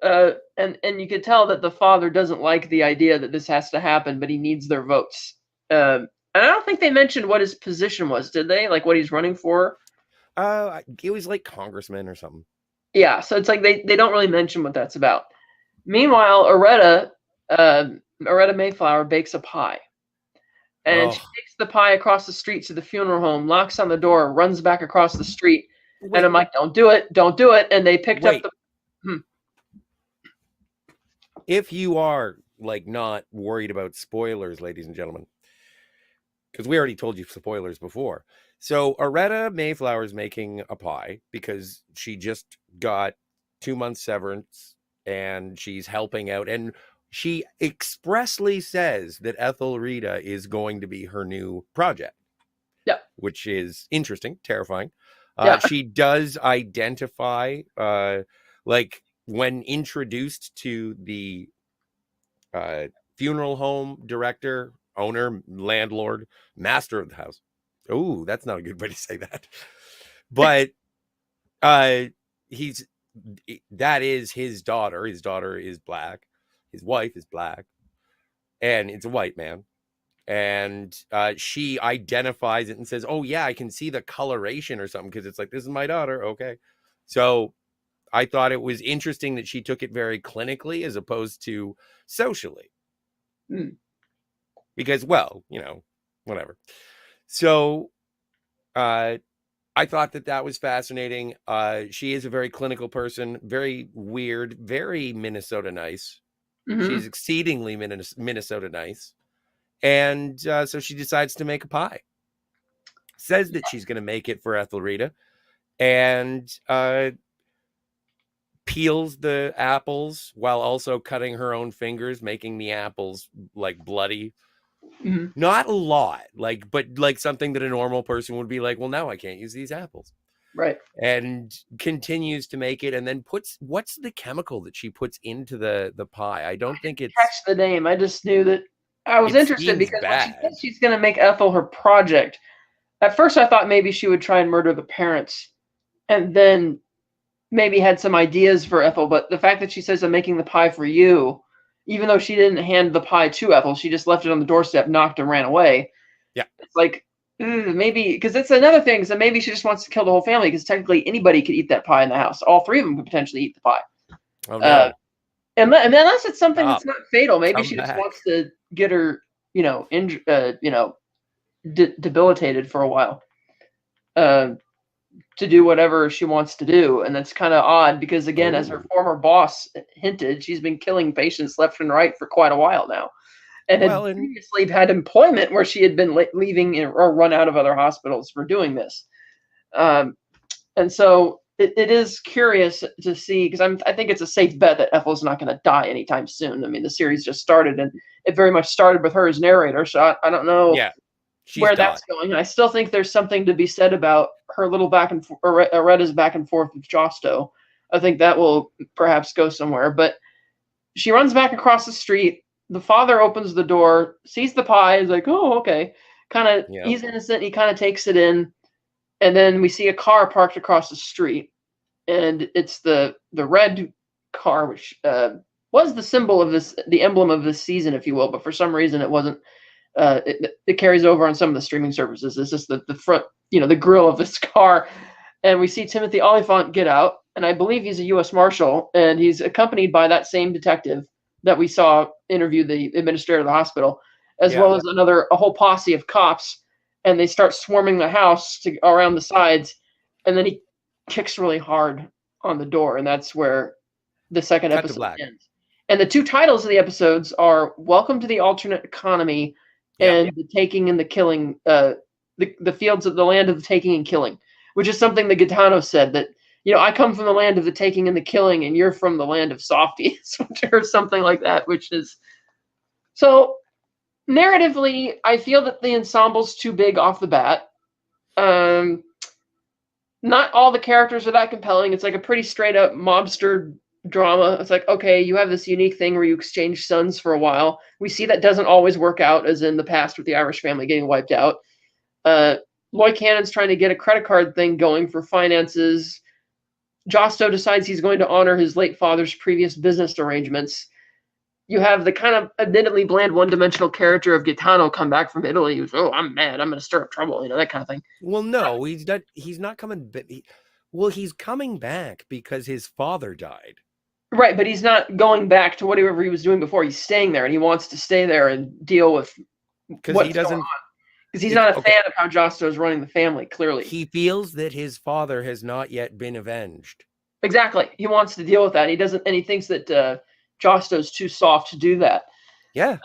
And you could tell that the father doesn't like the idea that this has to happen, but he needs their votes. And I don't think they mentioned what his position was, did they? Like what he's running for? It was like congressman or something. Yeah, so it's like they don't really mention what that's about. Meanwhile, Aretta Mayflower bakes a pie. And she takes the pie across the street to the funeral home, locks on the door, runs back across the street. Wait. And I'm like, don't do it. And they picked up the... If you are like not worried about spoilers, ladies and gentlemen, because we already told you spoilers before. So Aretta Mayflower is making a pie because she just got 2 months severance and she's helping out. And she expressly says that Ethelreda is going to be her new project. Yeah. Which is interesting, terrifying. Yeah. She does identify, like when introduced to the funeral home director, owner, landlord, master of the house. Oh, that's not a good way to say that. But that is his daughter. His daughter is black. His wife is black. And it's a white man. And she identifies it and says, oh, yeah, I can see the coloration or something because it's like, this is my daughter. Okay. So I thought it was interesting that she took it very clinically as opposed to socially. Because, well, whatever. So I thought that was fascinating. She is a very clinical person, very weird, very Minnesota nice. Mm-hmm. She's exceedingly Minnesota nice. And so she decides to make a pie. Says that she's going to make it for Ethelreda. And peels the apples while also cutting her own fingers, making the apples like bloody. Mm-hmm. Not a lot, but something that a normal person would be like, well, now I can't use these apples. Right. And continues to make it and then what's the chemical that she puts into the pie? I don't think it's... Catch the name. I just knew that I was interested because when she said she's going to make Ethel her project, at first I thought maybe she would try and murder the parents and then maybe had some ideas for Ethel. But the fact that she says, I'm making the pie for you, even though she didn't hand the pie to Ethel, she just left it on the doorstep, knocked, and ran away. Yeah. It's like, maybe, because it's another thing. So maybe she just wants to kill the whole family because technically anybody could eat that pie in the house. All three of them could potentially eat the pie. Oh, no. Unless it's something that's not fatal. Maybe she just wants to get her, debilitated for a while. To do whatever she wants to do. And that's kind of odd because, again, as her former boss hinted, she's been killing patients left and right for quite a while now. And had previously had employment where she had been leaving or run out of other hospitals for doing this. And so it is curious to see, because I think it's a safe bet that Ethel's not going to die anytime soon. I mean, the series just started and it very much started with her as narrator. So I don't know where that's going. I still think there's something to be said about her little Aretta's back and forth with Josto. I think that will perhaps go somewhere. But she runs back across the street. The father opens the door, sees the pie, is like, oh, okay. He's innocent. He kind of takes it in. And then we see a car parked across the street, and it's the red car, which was the symbol of this, the emblem of this season, if you will. But for some reason, it wasn't. It carries over on some of the streaming services. It's just the front, the grill of this car. And we see Timothy Olyphant get out, and I believe he's a U.S. Marshal, and he's accompanied by that same detective that we saw interview the administrator of the hospital, as well as a whole posse of cops, and they start swarming the house around the sides, and then he kicks really hard on the door, and that's where the second episode ends. And the two titles of the episodes are "Welcome to the Alternate Economy" and "The Taking and the Killing," the fields of the land of the taking and killing, which is something that Gaetano said, that, I come from the land of the taking and the killing, and you're from the land of softies, or something like that, which is so. Narratively, I feel that the ensemble's too big off the bat. Not all the characters are that compelling. It's like a pretty straight up mobster drama. It's like, okay, you have this unique thing where you exchange sons for a while. We see that doesn't always work out, as in the past with the Irish family getting wiped out. Loy Cannon's trying to get a credit card thing going for finances. Josto decides he's going to honor his late father's previous business arrangements. You have the kind of admittedly bland one-dimensional character of Gaetano come back from Italy who's, I'm mad, I'm going to stir up trouble, that kind of thing. Well, no, he's not coming. He's coming back because his father died. Right, but he's not going back to whatever he was doing before. He's staying there, and he wants to stay there and deal with what's going on. Because he's not a fan of how Josto is running the family, clearly. He feels that his father has not yet been avenged. Exactly. He wants to deal with that. And he thinks that Josto's too soft to do that. Yeah.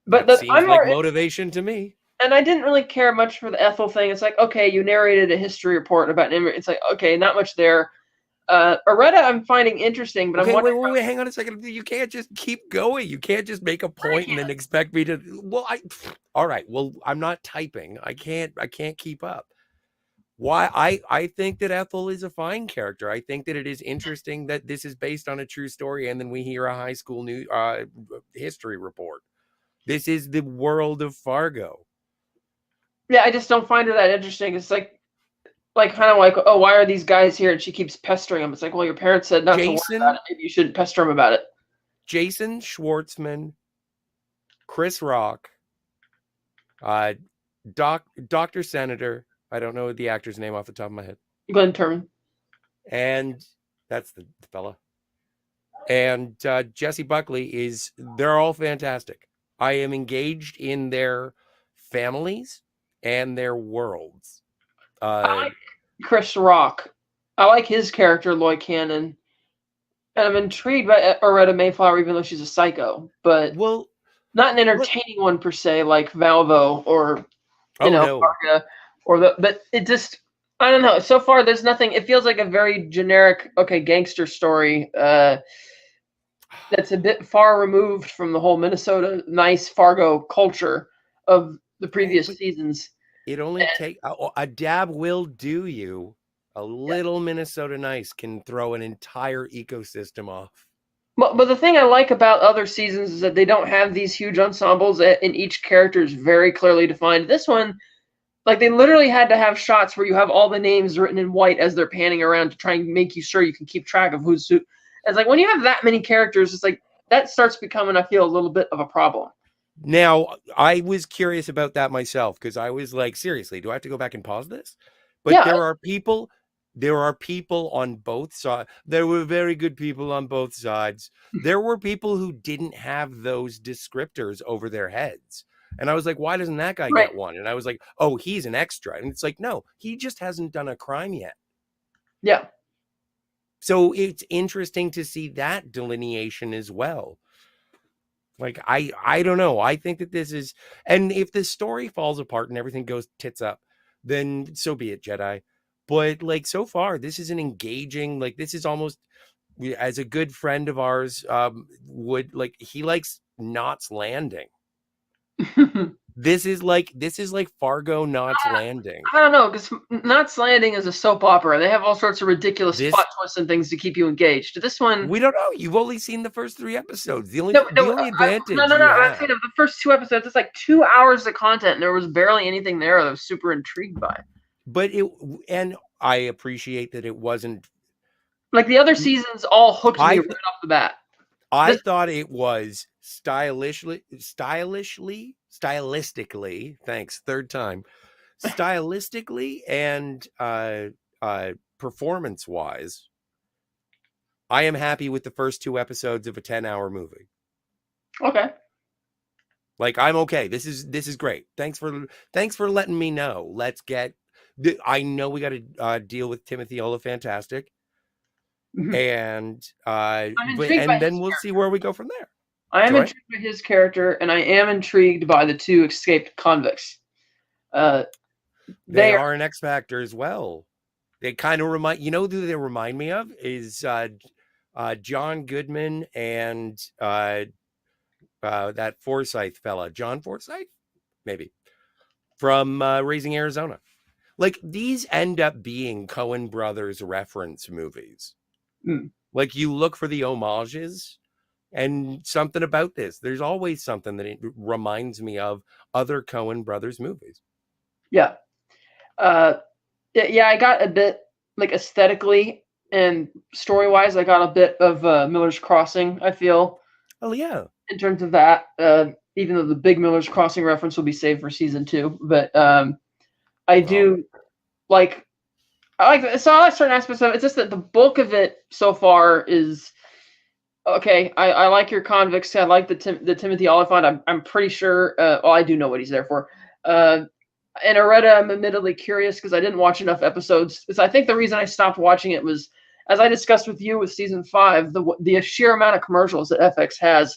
But that seems like motivation to me. And I didn't really care much for the Ethel thing. It's like, okay, you narrated a history report about an immigrant. It's like, okay, not much there. Areta, I'm finding interesting, but I'm wondering. Wait, hang on a second. You can't just keep going. You can't just make a point and then expect me to. Well, all right. Well, I'm not typing. I can't keep up. Why? I think that Ethel is a fine character. I think that it is interesting that this is based on a true story, and then we hear a high school new history report. This is the world of Fargo. Yeah, I just don't find her that interesting. It's like kind of like, oh, why are these guys here? And she keeps pestering him. It's like, well, your parents said not to worry about it. Maybe you shouldn't pester him about it. Jason Schwartzman, Chris Rock, Dr. Senator. I don't know the actor's name off the top of my head. Glenn Turman. And that's the fella. And Jesse Buckley they're all fantastic. I am engaged in their families and their worlds. I like Chris Rock. I like his character, Loy Cannon. And I'm intrigued by Areta Mayflower, even though she's a psycho. But not an entertaining one per se, like Valvo or Fargo, but it just, I don't know. So far, there's nothing. It feels like a very generic, gangster story that's a bit far removed from the whole Minnesota nice Fargo culture of the previous seasons. It only takes a dab will do you. A little Minnesota nice can throw an entire ecosystem off. But the thing I like about other seasons is that they don't have these huge ensembles, and each character is very clearly defined. This one, like, they literally had to have shots where you have all the names written in white as they're panning around to try and make you sure you can keep track of who's who. It's like when you have that many characters, it's like that starts becoming, I feel, a little bit of a problem. Now, I was curious about that myself because I was like, seriously, do I have to go back and pause this? But there are people on both sides. There were very good people on both sides. There were people who didn't have those descriptors over their heads. And I was like, why doesn't that guy get one? And I was like, oh, he's an extra. And it's like, no, he just hasn't done a crime yet. Yeah. So it's interesting to see that delineation as well. Like, I don't know. I think that this is, and if the story falls apart and everything goes tits up, then so be it, Jedi. But like, so far, this is an engaging, like, this is almost, as a good friend of ours he likes Knots Landing. This is like Fargo Knots Landing. I don't know, because Knots Landing is a soap opera. They have all sorts of ridiculous plot twists and things to keep you engaged. This one, we don't know. You've only seen the first 3 episodes. The only advantage. I'm saying of the first 2 episodes, it's like 2 hours of content, and there was barely anything there that I was super intrigued by. but and I appreciate that it wasn't. Like the other seasons all hooked me I right off the bat. I This, thought it was stylistically. Thanks, third time. Stylistically and performance wise, I am happy with the first 2 episodes of a 10-hour movie. okay. Like, I'm okay. This is great. Thanks for letting me know. Let's get. I know we got to deal with Timothy Fantastic, Mhm. and I'm intrigued by and then his we'll see character. where we go from there. I am Sorry, intrigued by his character, and I am intrigued by the two escaped convicts. Uh, they they are. are an X Factor as well. They kind of remind who they remind me of is John Goodman and that Forsyth fella, John Forsyth, maybe from Raising Arizona. Like, these end up being Coen Brothers reference movies. Mm, Like, you look for the homages and something about this. There's always something that it reminds me of other Coen Brothers movies. yeah. Uh, yeah, I got a bit like aesthetically and story wise. I got a bit of Miller's Crossing. I feel Oh yeah. in terms of that. Even though the big Miller's Crossing reference will be saved for season 2, but I Well, do like. I like so I like certain aspects of it. It's just that the bulk of it so far is okay. I like your convicts. I like the Timothy Oliphant. I'm pretty sure. Well, I do know what he's there for. Uh, and Aretta, I'm admittedly curious because I didn't watch enough episodes. I think the reason I stopped watching it was, as I discussed with you with season 5, the sheer amount of commercials that FX has.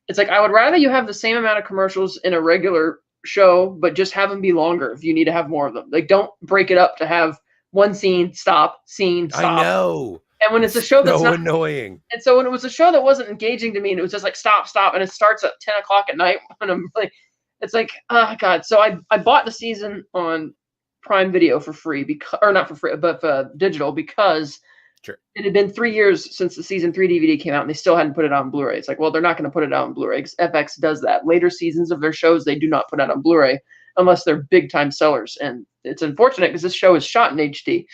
It's like I would rather you have the same amount of commercials in a regular show, but just have them be longer if you need to have more of them. Like, don't break it up to have one scene, stop, scene, I stop. know. And when it's a It's show that's so not, annoying. and so when it was a show that wasn't engaging to me, and it was just like stop, stop, and it starts at 10 o'clock at night, and I'm like, it's like, oh god. So I bought the season on Prime Video for free because, or not for free, but digital because Sure. it had been 3 years since the season 3 DVD came out, and they still hadn't put it on Blu-ray. It's like, well, they're not going to put it out on Blu-ray. FX does that. Later seasons of their shows, they do not put out on Blu-ray unless they're big time sellers, and it's unfortunate because this show is shot in HD.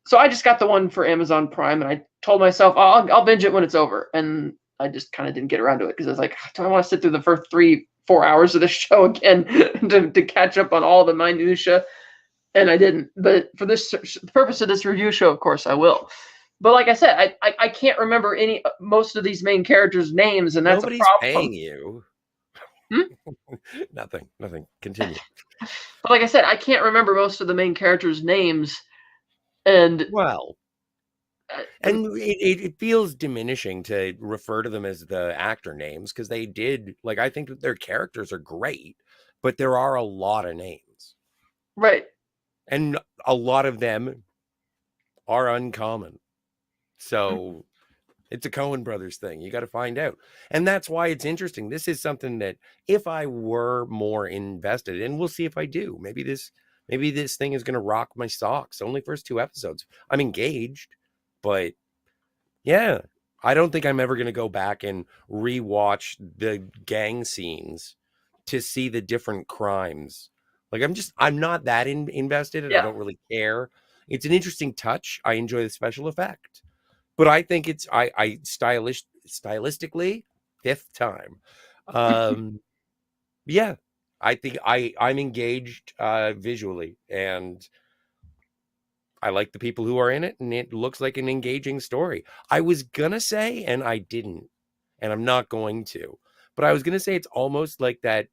So I just got the one for Amazon Prime, and I told myself I'll binge it when it's over, and I just kind of didn't get around to it because I was like, do I want to sit through the first 3-4 hours of this show again to catch up on all the minutia? And I didn't. But for the purpose of this review show, of course, I will. But like I said, I can't remember most of these main characters' names, and that's a Nobody's paying problem. you. Hmm? Nothing. Continue. But like I said, I can't remember most of the main characters' names, and Well, uh, and it feels diminishing to refer to them as the actor names because they did, like, I think that their characters are great, but there are a lot of names. right. And a lot of them are uncommon. So it's a Coen Brothers thing. You got to find out. And that's why it's interesting. This is something that if I were more invested, and we'll see if I do, maybe this thing is going to rock my socks. Only first 2 episodes. I'm engaged, but yeah, I don't think I'm ever going to go back and rewatch the gang scenes to see the different crimes. Like, I'm not that invested, and I Yeah. don't really care. It's an interesting touch. I enjoy the special effect, but I think it's I stylistically, fifth time. Um, yeah, I think I'm engaged visually, and I like the people who are in it, and it looks like an engaging story. I was gonna say, and I didn't, and I'm not going to, but I was gonna say it's almost like that.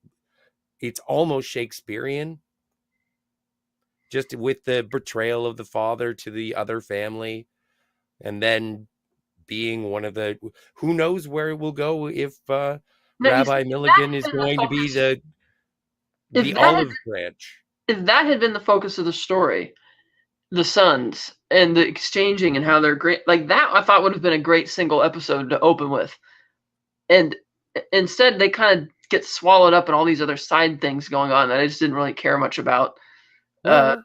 It's almost Shakespearean, just with the betrayal of the father to the other family, and then being one of the, who knows where it will go if No, you see, Rabbi Milligan is going to be if the that had olive branch. if that had been the focus of the story, the sons and the exchanging and how they're great, like that, I thought would have been a great single episode to open with. And instead, they kind of get swallowed up in all these other side things going on that I just didn't really care much about. Uh, Well,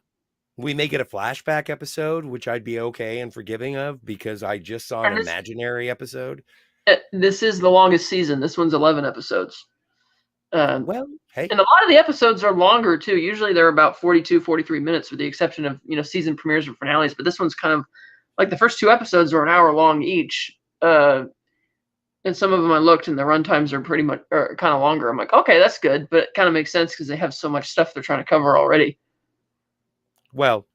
we may get a flashback episode, which I'd be okay and forgiving of because I just saw an and imaginary episode. this is the longest season. This one's 11 episodes. Well, hey. And a lot of the episodes are longer too. Usually they're about 42, 43 minutes with the exception of, season premieres or finales. But this one's kind of like the first 2 episodes are an hour long each. And some of them I looked and the runtimes are pretty much kind of longer. I'm like, okay, that's good. But it kind of makes sense because they have so much stuff they're trying to cover already. Well,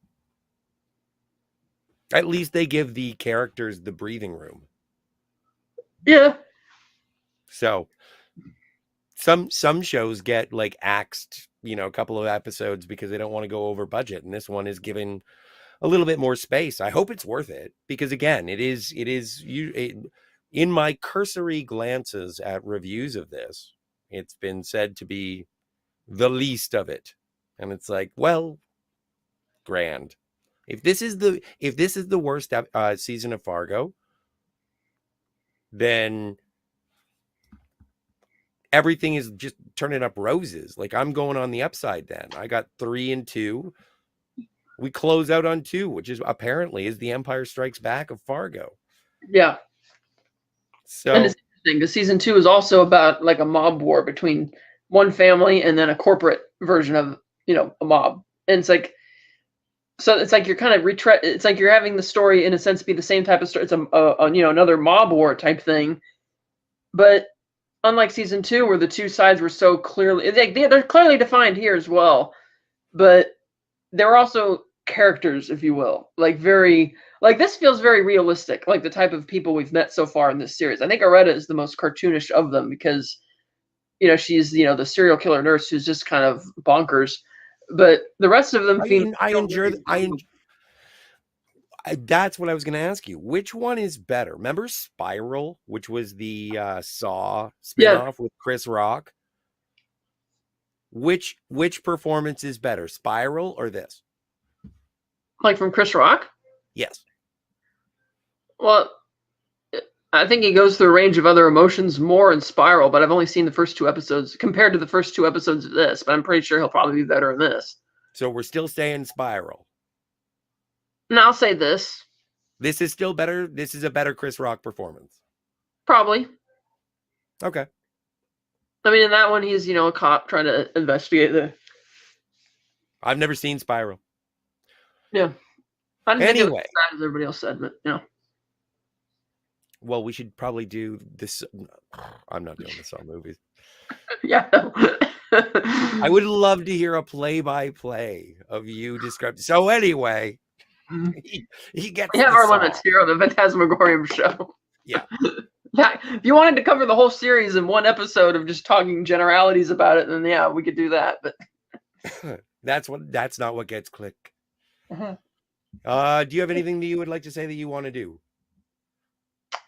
at least they give the characters the breathing room. Yeah. So some shows get like axed, a couple of episodes because they don't want to go over budget, and this one is given a little bit more space. I hope it's worth it because again, in my cursory glances at reviews of this, it's been said to be the least of it, and it's like, well, grand. If this is the worst season of Fargo, then everything is just turning up roses. Like I'm going on the upside then. I got 3 and 2. We close out on 2, which is apparently is the Empire Strikes Back of Fargo. Yeah. So, and it's interesting because season 2 is also about like a mob war between one family and then a corporate version of, a mob. And it's like, so it's like you're kind of it's like you're having the story in a sense be the same type of story. It's another mob war type thing. But unlike season 2, where the two sides were so clearly, they're clearly defined here as well, but they're also characters, if you will, like this feels very realistic, like the type of people we've met so far in this series. I think Aretta is the most cartoonish of them because, she's the serial killer nurse who's just kind of bonkers, but the rest of them that's what I was going to ask you. Which one is better? Remember Spiral, which was the Saw spinoff with Chris Rock? Which performance is better, Spiral or this? Like from Chris Rock? Yes. Well, I think he goes through a range of other emotions more in Spiral, but I've only seen the first 2 episodes compared to the first 2 episodes of this, but I'm pretty sure he'll probably be better in this. So we're still saying Spiral. And I'll say this. This is still better. This is a better Chris Rock performance. Probably. Okay. I mean, in that one, he's, a cop trying to investigate I've never seen Spiral. Yeah. I didn't think it was Anyway. as bad as everybody else said, but, Well, we should probably do this. I'm not doing the Saw movies. Yeah. I would love to hear a play-by-play of you describe. So anyway, he gets. We have our limits here on the Fantasmagorium show. Yeah. Yeah. If you wanted to cover the whole series in one episode of just talking generalities about it, then yeah, we could do that. But that's not what gets click. Do you have anything that you would like to say that you want to do?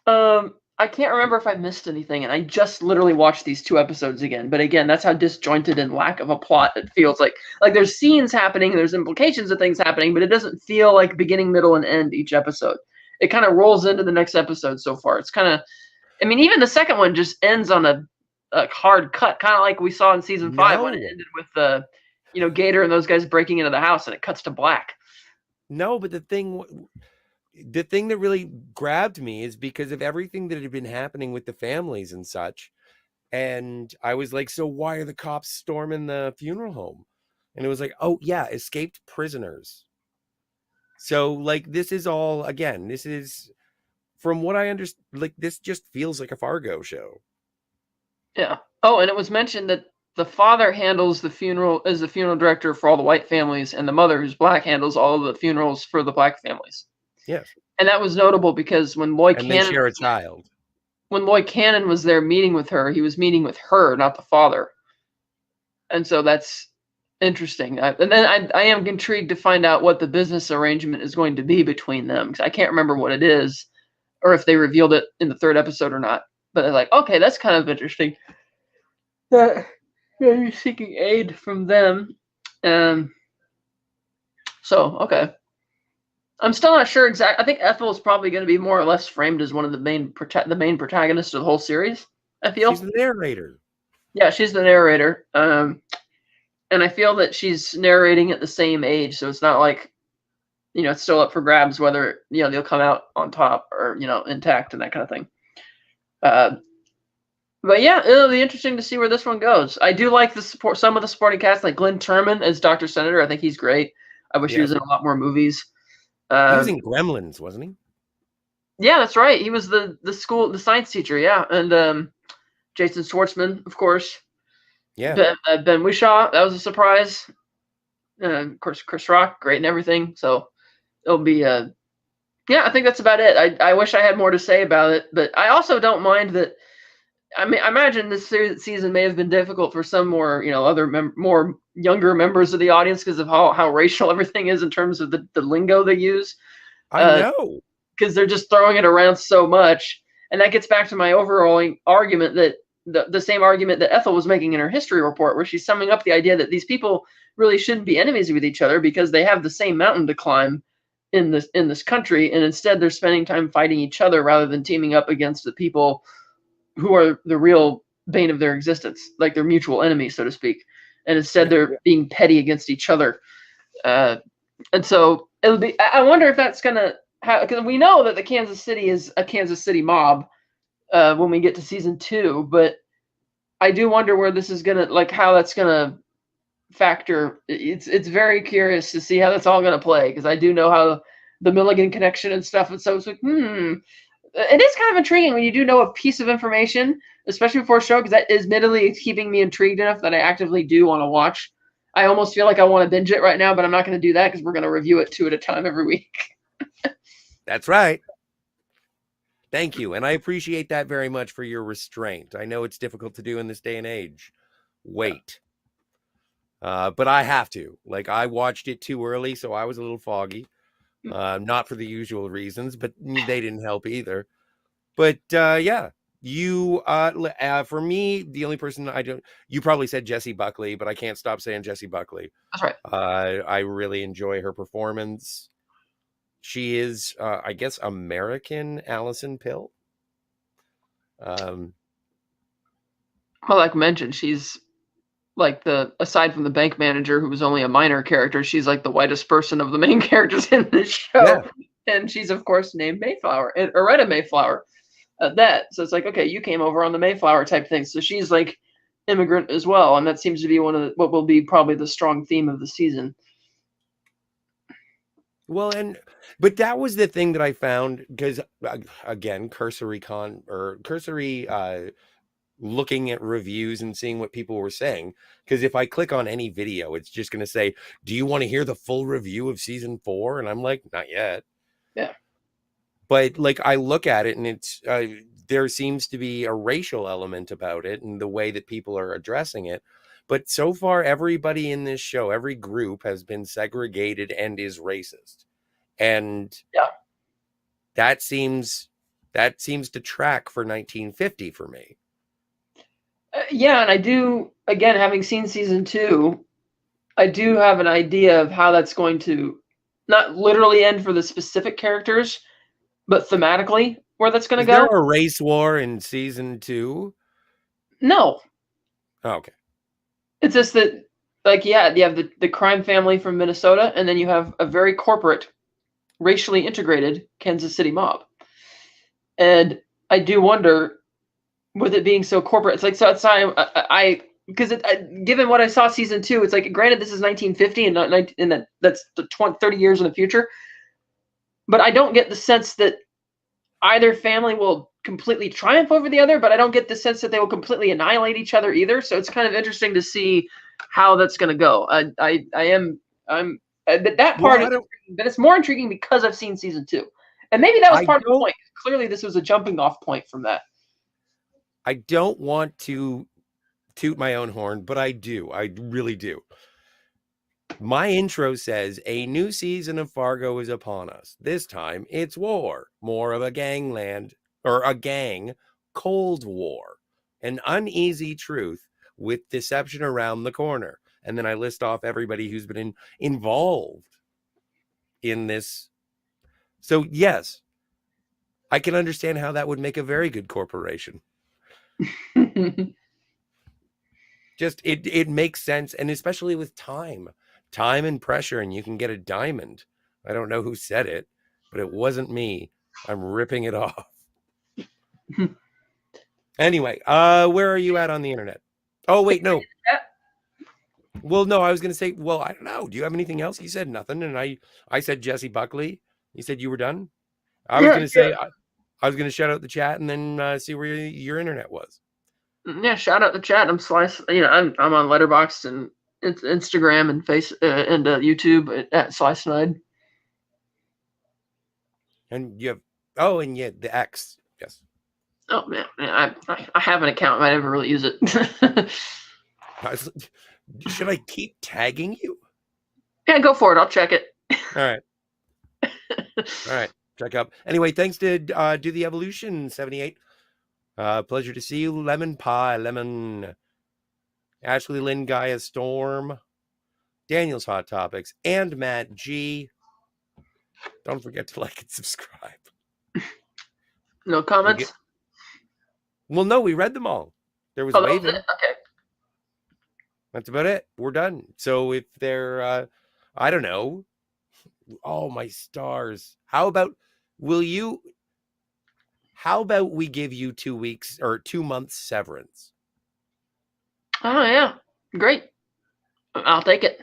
I can't remember if I missed anything, and I just literally watched these 2 episodes again. But again, that's how disjointed and lack of a plot it feels like. Like there's scenes happening, there's implications of things happening, but it doesn't feel like beginning, middle, and end each episode. It kind of rolls into the next episode so far. It's kind of, I mean, even the second one just ends on a hard cut, kind of like we saw in season 5 when it ended with Gator and those guys breaking into the house, and it cuts to black. No, but the thing that really grabbed me is because of everything that had been happening with the families and such. And I was like, so why are the cops storming the funeral home? And it was like, oh yeah, escaped prisoners. So like, this is all, again, this is from what I understand, like this just feels like a Fargo show. Yeah. Oh, and it was mentioned that the father handles the funeral as the funeral director for all the white families, and the mother, who's black, handles all of the funerals for the black families. Yes. And that was notable because when Lloyd and Cannon they share a child. When Lloyd Cannon was there meeting with her, he was meeting with her, not the father. And so that's interesting. And then I am intrigued to find out what the business arrangement is going to be between them, because I can't remember what it is, or if they revealed it in the 3rd episode or not. But they're like, okay, that's kind of interesting. You're seeking aid from them. So, okay. I'm still not sure exactly. I think Ethel is probably going to be more or less framed as one of the main protagonists of the whole series, I feel. She's the narrator. Yeah, she's the narrator. And I feel that she's narrating at the same age, so it's not like, it's still up for grabs whether, they'll come out on top or, intact and that kind of thing. But yeah, it'll be interesting to see where this one goes. I do like some of the supporting cast, like Glenn Turman as Dr. Senator. I think he's great. I wish he Yep. was in a lot more movies. He was in Gremlins, wasn't he? Yeah, that's right. He was the science teacher. Yeah, and Jason Schwartzman, of course. Yeah. Ben Whishaw, that was a surprise. Of course, Chris Rock, great and everything. So it'll be yeah, I think that's about it. I wish I had more to say about it, but I also don't mind that. I mean, I imagine this season may have been difficult for some more, other more younger members of the audience because of how racial everything is in terms of the lingo they use. I know. Because they're just throwing it around so much, and that gets back to my overall argument that the same argument that Ethel was making in her history report, where she's summing up the idea that these people really shouldn't be enemies with each other because they have the same mountain to climb in this country, and instead they're spending time fighting each other rather than teaming up against the people who are the real bane of their existence, like their mutual enemies, so to speak. And instead, they're being petty against each other. And so it'll be. I wonder if that's gonna. Because we know that the Kansas City is a Kansas City mob when we get to season 2, but I do wonder where this is gonna, like, how that's gonna factor. It's very curious to see how that's all gonna play, because I do know how the Milligan connection and stuff, and so it's like, it is kind of intriguing when you do know a piece of information, especially before a show, because that admittedly is keeping me intrigued enough that I actively do want to watch. I almost feel like I want to binge it right now, but I'm not going to do that because we're going to review it 2 at a time every week. That's right. Thank you. And I appreciate that very much for your restraint. I know it's difficult to do in this day and age. Wait. But I have to. Like, I watched it too early, so I was a little foggy. Not for the usual reasons, but they didn't help either. But yeah, you for me, the only person you probably said Jessie Buckley, but I can't stop saying Jessie Buckley. That's right. I really enjoy her performance. She is, I guess, American Allison Pill. Well, like mentioned, she's like aside from the bank manager, who was only a minor character, she's like the whitest person of the main characters in this show. Yeah. And she's, of course, named Mayflower, and Oretta Mayflower. So it's like, okay, you came over on the Mayflower type thing. So she's like immigrant as well, and that seems to be one of what will be probably the strong theme of the season. Well, but that was the thing that I found, because again, cursory looking at reviews and seeing what people were saying, because if I click on any video, it's just going to say, do you want to hear the full review of season 4? And I'm like, not yet. Yeah. But like, I look at it and it's there seems to be a racial element about it and the way that people are addressing it. But so far, everybody in this show, every group has been segregated and is racist. And yeah, that seems to track for 1950 for me. Yeah, and I do, again, having seen season 2, I do have an idea of how that's going to not literally end for the specific characters, but thematically where that's going to go. Is there a race war in season 2? No. Oh, okay. It's just that, like, yeah, you have the crime family from Minnesota, and then you have a very corporate, racially integrated Kansas City mob. And I do wonder, with it being so corporate, it's like, so it's because given what I saw season 2, it's like, granted, this is 1950 and not 19, and that's 30 years in the future, but I don't get the sense that either family will completely triumph over the other, but I don't get the sense that they will completely annihilate each other either. So it's kind of interesting to see how that's going to go. But that part, but it's more intriguing because I've seen season 2, and maybe that was part of the point. Clearly, this was a jumping off point from that. I don't want to toot my own horn, but I do. I really do. My intro says a new season of Fargo is upon us. This time it's war, more of a gangland or a gang Cold War, an uneasy truth with deception around the corner. And then I list off everybody who's been involved in this. So yes, I can understand how that would make a very good corporation. Just it makes sense, and especially with time and pressure, and you can get a diamond. I don't know who said it, but it wasn't me. I'm ripping it off. Anyway, where are you at on the internet? Oh, wait, no. Yeah. Well, no, I was going to say, well, I don't know. Do you have anything else? You said nothing. And I said Jesse Buckley. You said you were done. I was Yeah, going to say, I was going to shout out the chat and then see where your internet was. yeah. Shout out the chat. I'm Slice. I'm on Letterboxd and Instagram and YouTube at Slice Snide. And you have, oh, and yeah, the X. Yes. Oh man, I have an account, but I never really use it. Should I keep tagging you? Yeah, go for it. I'll check it. All right. All right. Check up. Anyway, thanks to Do the Evolution 78. Pleasure to see you. Lemon Pie, Lemon, Ashley Lynn, Gaia Storm, Daniel's Hot Topics, and Matt G. Don't forget to like and subscribe. No comments? Well, no, we read them all. There was waving. Okay. That's about it. We're done. So if they're, I don't know. Oh, my stars. How about we give you 2 weeks or 2 months severance? Oh, yeah. Great. I'll take it.